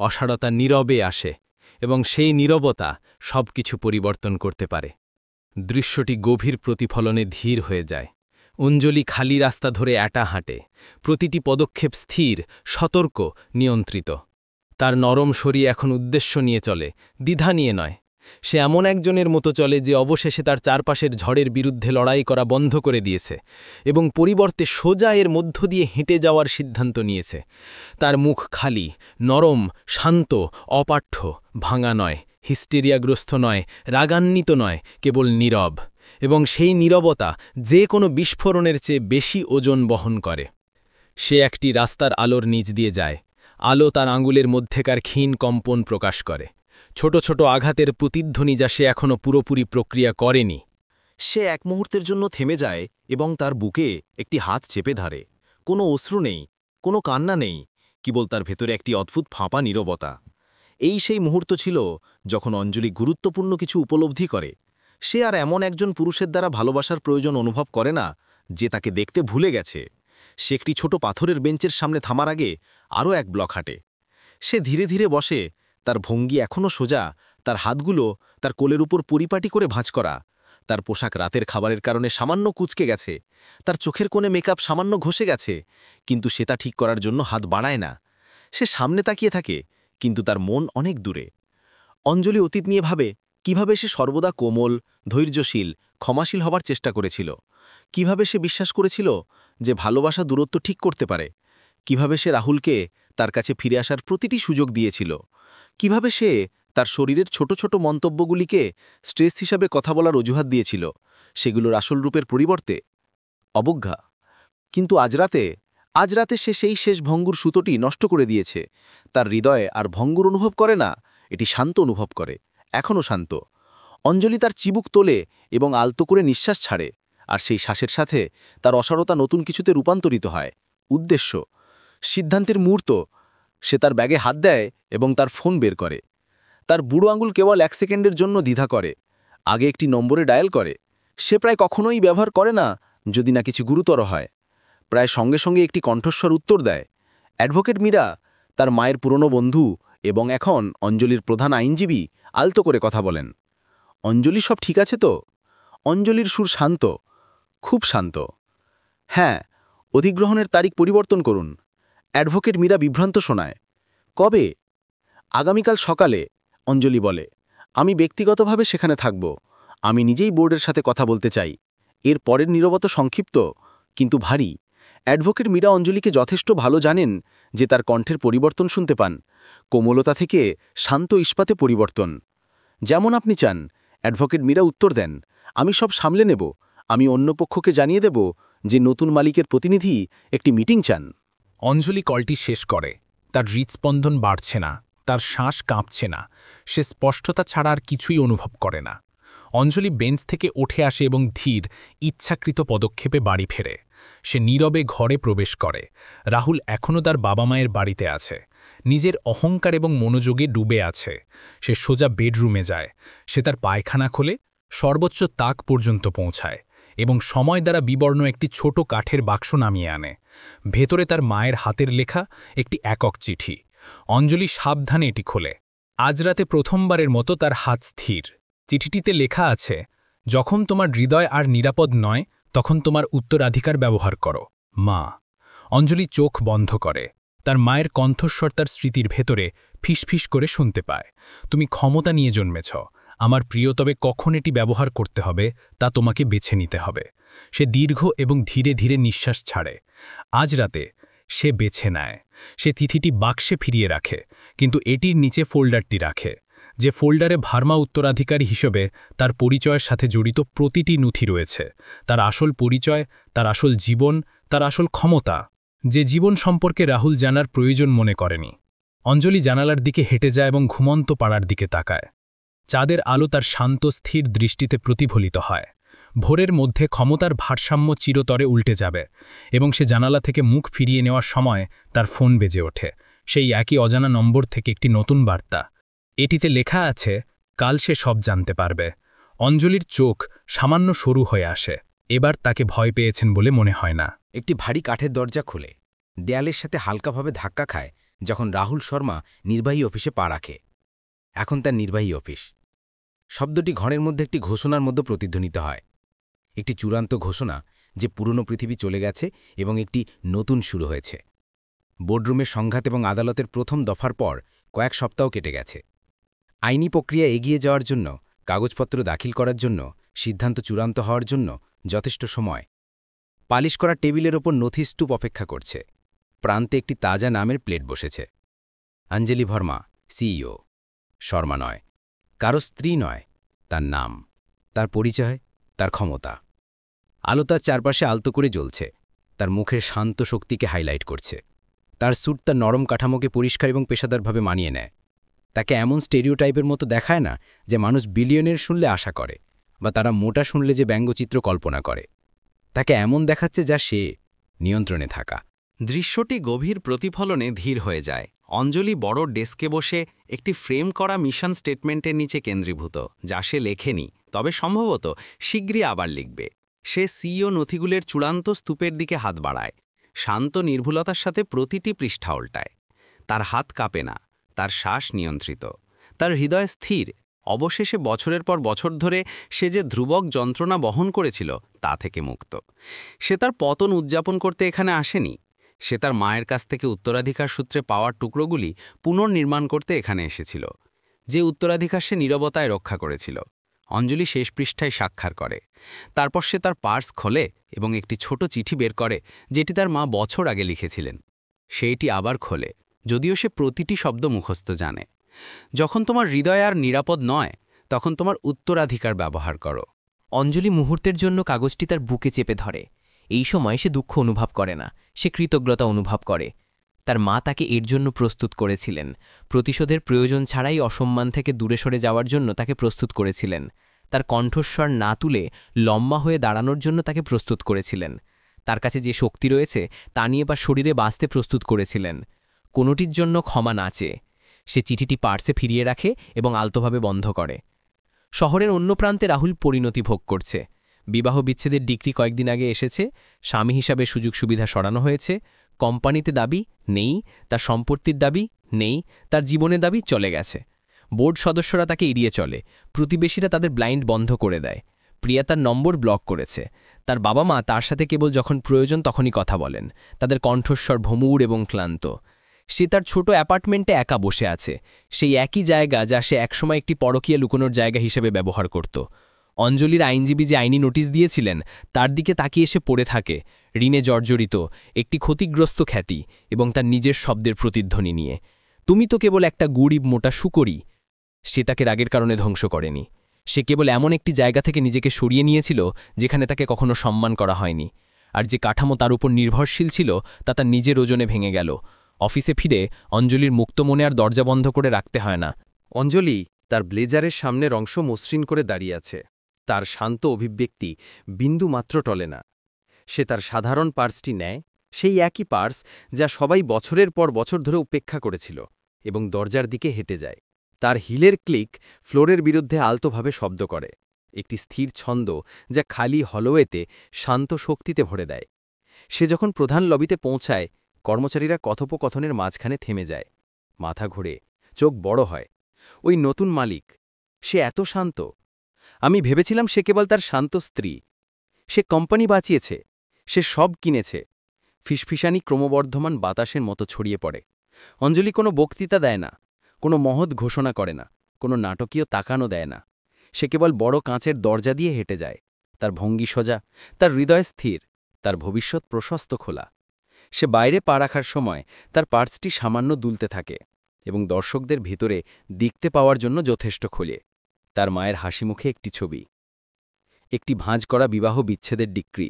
অসাড়তা নীরবে আসে, এবং সেই নীরবতা সব কিছু পরিবর্তন করতে পারে। দৃশ্যটি গভীর প্রতিফলনে ধীর হয়ে যায়। অঞ্জলি খালি রাস্তা ধরে একা হাঁটে, প্রতিটি পদক্ষেপ স্থির, সতর্ক, নিয়ন্ত্রিত। তার নরম শরীর এখন উদ্দেশ্য নিয়ে চলে, দ্বিধা নিয়ে নয়। সে এমন একজনের মতো চলে যে অবশেষে তার চারপাশের ঝড়ের বিরুদ্ধে লড়াই করা বন্ধ করে দিয়েছে এবং পরিবর্তে সোজা এর মধ্য দিয়ে হেঁটে যাওয়ার সিদ্ধান্ত নিয়েছে। তার মুখ খালি, নরম, শান্ত, অপাঠ্য, ভাঙা নয়, হিস্টেরিয়াগ্রস্ত নয়, রাগান্বিত নয়, কেবল নীরব। এবং সেই নীরবতা যে কোনো বিস্ফোরণের চেয়ে বেশি ওজন বহন করে। সে একটি রাস্তার আলোর নিচ দিয়ে যায়। আলো তার আঙুলের মধ্যেকার ক্ষীণ কম্পন প্রকাশ করে, ছোট ছোট আঘাতের প্রতিধ্বনি যা সে এখনও পুরোপুরি প্রক্রিয়া করেনি। সে এক মুহূর্তের জন্য থেমে যায় এবং তার বুকে একটি হাত চেপে ধরে। কোনো অশ্রু নেই, কোনো কান্না নেই, কেবল তার ভেতরে একটি অদ্ভুত ফাঁপা নীরবতা। এই সেই মুহূর্ত ছিল যখন অঞ্জলি গুরুত্বপূর্ণ কিছু উপলব্ধি করে। সে আর এমন একজন পুরুষের দ্বারা ভালোবাসার প্রয়োজন অনুভব করে না যে তাকে দেখতে ভুলে গেছে। সে একটি ছোট পাথরের বেঞ্চের সামনে থামার আগে আরও এক ব্লক হাঁটে। সে ধীরে ধীরে বসে, তার ভঙ্গি এখনও সোজা, তার হাতগুলো তার কোলের উপর পরিপাটি করে ভাঁজ করা। তার পোশাক রাতের খাবারের কারণে সামান্য কুঁচকে গেছে, তার চোখের কোণে মেকআপ সামান্য ঘষে গেছে, কিন্তু সে তা ঠিক করার জন্য হাত বাড়ায় না। সে সামনে তাকিয়ে থাকে, কিন্তু তার মন অনেক দূরে। অঞ্জলি অতীত নিয়ে ভাবে কিভাবে সে সর্বদা কোমল, ধৈর্যশীল, ক্ষমাশীল হবার চেষ্টা করেছিল, কিভাবে সে বিশ্বাস করেছিল যে ভালোবাসা দূরত্ব ঠিক করতে পারে, কিভাবে সে রাহুলকে তার কাছে ফিরে আসার প্রতিটি সুযোগ দিয়েছিল, কিভাবে সে তার শরীরের ছোট ছোট মন্তব্যগুলিকে স্ট্রেস হিসাবে কথা বলার অজুহাত দিয়েছিল, সেগুলোর আসল রূপের পরিবর্তে অবজ্ঞা। কিন্তু আজ রাতে সে সেই শেষ ভঙ্গুর সুতোটি নষ্ট করে দিয়েছে। তার হৃদয়ে আর ভঙ্গুর অনুভব করে না, এটি শান্ত অনুভব করে, এখনও শান্ত। অঞ্জলি তার চিবুক তোলে এবং আলতো করে নিঃশ্বাস ছাড়ে, আর সেই শ্বাসের সাথে তার অসারতা নতুন কিছুতে রূপান্তরিত হয়। উদ্দেশ্য, সিদ্ধান্তের মুহূর্ত। সে তার ব্যাগে হাত দেয় এবং তার ফোন বের করে। তার বুড়ো আঙুল কেবল 1 সেকেন্ডের জন্য দ্বিধা করে, আগে একটি নম্বরে ডায়াল করে। সে প্রায় কখনোই ব্যবহার করে না যদি না কিছু গুরুতর হয়। প্রায় সঙ্গে সঙ্গে একটি কণ্ঠস্বর উত্তর দেয়। অ্যাডভোকেট মীরা, তার মায়ের পুরনো বন্ধু এবং এখন অঞ্জলির প্রধান আইনজীবী, আলতো করে কথা বলেন। অঞ্জলি, সব ঠিক আছে তো? অঞ্জলির সুর শান্ত, খুব শান্ত। হ্যাঁ, অধিগ্রহণের তারিখ পরিবর্তন করুন। অ্যাডভোকেট মীরা বিভ্রান্ত শোনায়। কবে? আগামীকাল সকালে, অঞ্জলি বলে। আমি ব্যক্তিগতভাবে সেখানে থাকব। আমি নিজেই বোর্ডের সাথে কথা বলতে চাই। এর পরের নীরবতা সংক্ষিপ্ত কিন্তু ভারী। অ্যাডভোকেট মীরা অঞ্জলিকে যথেষ্ট ভালো জানেন যে তার কণ্ঠের পরিবর্তন শুনতে পান, কোমলতা থেকে শান্ত ইস্পাতে পরিবর্তন। যেমন আপনি চান, অ্যাডভোকেট মীরা উত্তর দেন। আমি সব সামলে নেব। আমি অন্য পক্ষকে জানিয়ে দেব যে নতুন মালিকের প্রতিনিধি একটি মিটিং চান। অঞ্জলি কলটি শেষ করে। তার হৃৎস্পন্দন বাড়ছে না, তার শ্বাস কাঁপছে না, সে স্পষ্টতা ছাড়া আর কিছুই অনুভব করে না। অঞ্জলি বেঞ্চ থেকে উঠে আসে এবং ধীর, ইচ্ছাকৃত পদক্ষেপে বাড়ি ফেরে। সে নীরবে ঘরে প্রবেশ করে। রাহুল এখনও তার বাবা মায়ের বাড়িতে আছে, নিজের অহংকার এবং মনোযোগে ডুবে আছে। সে সোজা বেডরুমে যায়। সে তার পায়খানা খোলে, সর্বোচ্চ তাক পর্যন্ত পৌঁছায় এবং সময় দ্বারা বিবর্ণ একটি ছোট কাঠের বাক্স নামিয়ে আনে। ভেতরে তার মায়ের হাতের লেখা একটি একক চিঠি। অঞ্জলি সাবধানে এটি খোলে। আজ রাতে প্রথমবারের মতো তার হাত স্থির। চিঠিটিতে লেখা আছে, যখন তোমার হৃদয় আর নিরাপদ নয়, তখন তোমার উত্তরাধিকার ব্যবহার করো, মা। অঞ্জলি চোখ বন্ধ করে। তার মায়ের কণ্ঠস্বর তার স্মৃতির ভেতরে ফিসফিস করে শুনতে পায়। তুমি ক্ষমতা নিয়ে জন্মেছ, আমার প্রিয়, তবে কখন এটি ব্যবহার করতে হবে তা তোমাকে বেছে নিতে হবে। সে দীর্ঘ এবং ধীরে ধীরে নিঃশ্বাস ছাড়ে। আজ রাতে সে বেছে নেয়। সে তিথিটি বাক্সে ফিরিয়ে রাখে, কিন্তু এটির নিচে ফোল্ডারটি রাখে, যে ফোল্ডারে ভার্মা উত্তরাধিকারী হিসেবে তার পরিচয়ের সাথে জড়িত প্রতিটি নথি রয়েছে। তার আসল পরিচয়, তার আসল জীবন, তার আসল ক্ষমতা, যে জীবন সম্পর্কে রাহুল জানার প্রয়োজন মনে করেনি। অঞ্জলি জানালার দিকে হেঁটে যায় এবং ঘুমন্ত পাড়ার দিকে তাকায়। চাঁদের আলো তার শান্ত স্থির দৃষ্টিতে প্রতিফলিত হয়। ভোরের মধ্যে ক্ষমতার ভারসাম্য চিরতরে উল্টে যাবে এবং সে জানালা থেকে মুখ ফিরিয়ে নেওয়ার সময় তার ফোন বেজে ওঠে। সেই একই অজানা নম্বর থেকে একটি নতুন বার্তা। এটিতে লেখা আছে, কাল সে সব জানতে পারবে। অঞ্জলির চোখ সামান্য সরু হয়ে আসে। এবার তাকে ভয় পেয়েছেন বলে মনে হয় না। একটি ভারী কাঠের দরজা খোলে, দেয়ালের সাথে হালকাভাবে ধাক্কা খায় যখন রাহুল শর্মা নির্বাহী অফিসে পা রাখে। এখন তার নির্বাহী অফিস। শব্দটি ঘরের মধ্যে একটি ঘোষণার মধ্যে প্রতিধ্বনিত হয়, একটি চূড়ান্ত ঘোষণা যে পুরনো পৃথিবী চলে গেছে এবং একটি নতুন শুরু হয়েছে। বোর্ডরুমের সংঘাত এবং আদালতের প্রথম দফার পর কয়েক সপ্তাহ কেটে গেছে। আইনি প্রক্রিয়া এগিয়ে যাওয়ার জন্য, কাগজপত্র দাখিল করার জন্য, সিদ্ধান্ত চূড়ান্ত হওয়ার জন্য যথেষ্ট সময়। পালিশ করা টেবিলের ওপর নথি স্তূপ অপেক্ষা করছে। প্রান্তে একটি তাজা নামের প্লেট বসেছে। অঞ্জলি ভার্মা, সিইও। শর্মা নয়, কারো স্ত্রী নয়, তার নাম, তার পরিচয়, তার ক্ষমতা। আলো তার চারপাশে আলতো করে জ্বলছে, তার মুখের শান্ত শক্তিকে হাইলাইট করছে। তার স্যুট তার নরম কাঠামোকে পরিষ্কার এবং পেশাদারভাবে মানিয়ে নেয়। তাকে এমন স্টেরিওটাইপের মতো দেখায় না যে মানুষ বিলিয়নের শুনলে আশা করে, বা তারা মোটা শুনলে যে ব্যঙ্গচিত্র কল্পনা করে। তাকে এমন দেখাচ্ছে যা সে নিয়ন্ত্রণে থাকা। দৃশ্যটি গভীর প্রতিফলনে ধীর হয়ে যায়। অঞ্জলি বড় ডেস্কে বসে একটি ফ্রেম করা মিশন স্টেটমেন্টের নিচে কেন্দ্রীভূত, যা সে লেখেনি, তবে সম্ভবত শীঘ্রই আবার লিখবে। সে সিইও নথিগুলোর চূড়ান্ত স্তূপের দিকে হাত বাড়ায়, শান্ত নির্ভুলতার সাথে প্রতিটি পৃষ্ঠা উল্টায়। তার হাত কাঁপে না, তার শ্বাস নিয়ন্ত্রিত, তার হৃদয় স্থির। অবশেষে বছরের পর বছর ধরে সে যে ধ্রুবক যন্ত্রণা বহন করেছিল তা থেকে মুক্ত। সে তার পতন উদযাপন করতে এখানে আসেনি, সে তার মায়ের কাছ থেকে উত্তরাধিকার সূত্রে পাওয়ার টুকরোগুলি পুনর্নির্মাণ করতে এখানে এসেছিল, যে উত্তরাধিকার সে নীরবতায় রক্ষা করেছিল। অঞ্জলি শেষ পৃষ্ঠায় স্বাক্ষর করে। তারপর সে তার পার্স খোলে এবং একটি ছোট চিঠি বের করে, যেটি তার মা বছর আগে লিখেছিলেন। সেইটি আবার খোলে, যদিও সে প্রতিটি শব্দ মুখস্থ জানে। যখন তোমার হৃদয় আর নিরাপদ নয়, তখন তোমার উত্তরাধিকার ব্যবহার করো। অঞ্জলি মুহূর্তের জন্য কাগজটি তার বুকে চেপে ধরে। এই সময় সে দুঃখ অনুভব করে না, সে কৃতজ্ঞতা অনুভব করে। তার মা তাকে এর জন্য প্রস্তুত করেছিলেন, প্রতিশোধের প্রয়োজন ছাড়াই অসম্মান থেকে দূরে সরে যাওয়ার জন্য তাকে প্রস্তুত করেছিলেন, তার কণ্ঠস্বর না তুলে লম্বা হয়ে দাঁড়ানোর জন্য তাকে প্রস্তুত করেছিলেন, তার কাছে যে শক্তি রয়েছে তা নিয়ে বা শরীরে বাঁচতে প্রস্তুত করেছিলেন, কোনোটির জন্য ক্ষমা না চেয়ে। সে চিঠিটি পার্সে ফিরিয়ে রাখে এবং আলতোভাবে বন্ধ করে। শহরের অন্য প্রান্তে রাহুল পরিণতি ভোগ করছে। বিবাহ বিচ্ছেদের ডিক্রি কয়েকদিন আগে এসেছে, স্বামী হিসাবে সুযোগ সুবিধা সরানো হয়েছে, কোম্পানিতে দাবি নেই, তার সম্পত্তির দাবি নেই, তার জীবনের দাবি চলে গেছে। বোর্ড সদস্যরা তাকে এড়িয়ে চলে, প্রতিবেশীরা তাদের ব্লাইন্ড বন্ধ করে দেয়, প্রিয়া তার নম্বর ব্লক করেছে, তার বাবা মা তার সাথে কেবল যখন প্রয়োজন তখনই কথা বলেন, তাদের কণ্ঠস্বর ভমুর এবং ক্লান্ত। সে তার ছোট অ্যাপার্টমেন্টে একা বসে আছে, সেই একই জায়গা যা সে একসময় একটি পরকীয়া লুকোনোর জায়গা হিসেবে ব্যবহার করত। অঞ্জলির আইনজীবী যে আইনি নোটিশ দিয়েছিলেন তার দিকে তাকিয়ে এসে পড়ে থাকে, ঋণে জর্জরিত, একটি ক্ষতিগ্রস্ত খ্যাতি এবং তার নিজের শব্দের প্রতিধ্বনি নিয়ে। তুমি তো কেবল একটা গরিব মোটা শুকরি। সে তাকে রাগের কারণে ধ্বংস করেনি, সে কেবল এমন একটি জায়গা থেকে নিজেকে সরিয়ে নিয়েছিল যেখানে তাকে কখনো সম্মান করা হয়নি। আর যে কাঠামো তার উপর নির্ভরশীল ছিল তা তার নিজের ওজনে ভেঙে গেল। অফিসে ফিরে অঞ্জলির মুক্ত মনে আর দরজা বন্ধ করে রাখতে হয় না। অঞ্জলি তার ব্লেজারের সামনের অংশ মসৃণ করে দাঁড়িয়ে আছে, তার শান্ত অভিব্যক্তি বিন্দু মাত্র টলে না। সে তার সাধারণ পার্সটি নেয়, সেই একই পার্স যা সবাই বছরের পর বছর ধরে উপেক্ষা করেছিল, এবং দরজার দিকে হেঁটে যায়। তার হিলের ক্লিক ফ্লোরের বিরুদ্ধে আলতোভাবে শব্দ করে, একটি স্থির ছন্দ যা খালি হলওয়েতে শান্ত শক্তিতে ভরে দেয়। সে যখন প্রধান লবিতে পৌঁছায়, কর্মচারীরা কথোপকথনের মাঝখানে থেমে যায়, মাথা ঘুরে, চোখ বড় হয়। ওই নতুন মালিক, সে এত শান্ত। আমি ভেবেছিলাম সে কেবল তার শান্ত স্ত্রী। সে কোম্পানি বাঁচিয়েছে, সে সব কিনেছে। ফিসফিসানি ক্রমবর্ধমান বাতাসের মতো ছড়িয়ে পড়ে। অঞ্জলি কোনো বক্তৃতা দেয় না, কোনো মহৎ ঘোষণা করে না, কোনো নাটকীয় তাকানো দেয় না। সে কেবল বড় কাঁচের দরজা দিয়ে হেঁটে যায়, তার ভঙ্গি সোজা, তার হৃদয় স্থির, তার ভবিষ্যৎ প্রশস্ত খোলা। সে বাইরে পা রাখার সময় তার পার্সটি সামান্য দুলতে থাকে এবং দর্শকদের ভিতরে দেখতে পাওয়ার জন্য যথেষ্ট খোলে। তার মায়ের হাসিমুখে একটি ছবি, একটি ভাঁজ করা বিবাহ বিচ্ছেদের ডিক্রি,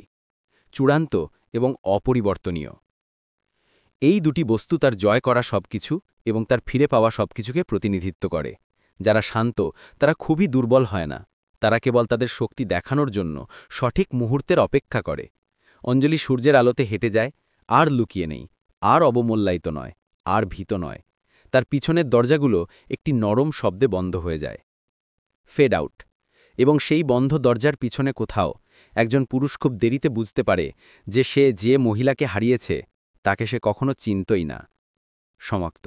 চূড়ান্ত এবং অপরিবর্তনীয়। এই দুটি বস্তু তার জয় করা সবকিছু এবং তার ফিরে পাওয়া সবকিছুকে প্রতিনিধিত্ব করে। যারা শান্ত তারা খুবই দুর্বল হয় না, তারা কেবল তাদের শক্তি দেখানোর জন্য সঠিক মুহূর্তের অপেক্ষা করে। অঞ্জলি সূর্যের আলোতে হেঁটে যায়, আর লুকিয়ে নেই, আর অবমূল্যায়িত নয়, আর ভীত নয়। তার পিছনের দরজাগুলো একটি নরম শব্দে বন্ধ হয়ে যায়, ফেড আউট, এবং সেই বন্ধ দরজার পিছনে কোথাও একজন পুরুষ খুব দেরিতে বুঝতে পারে যে সে যে মহিলাকে হারিয়েছে তাকে সে কখনো চিনতই না। সমাপ্ত।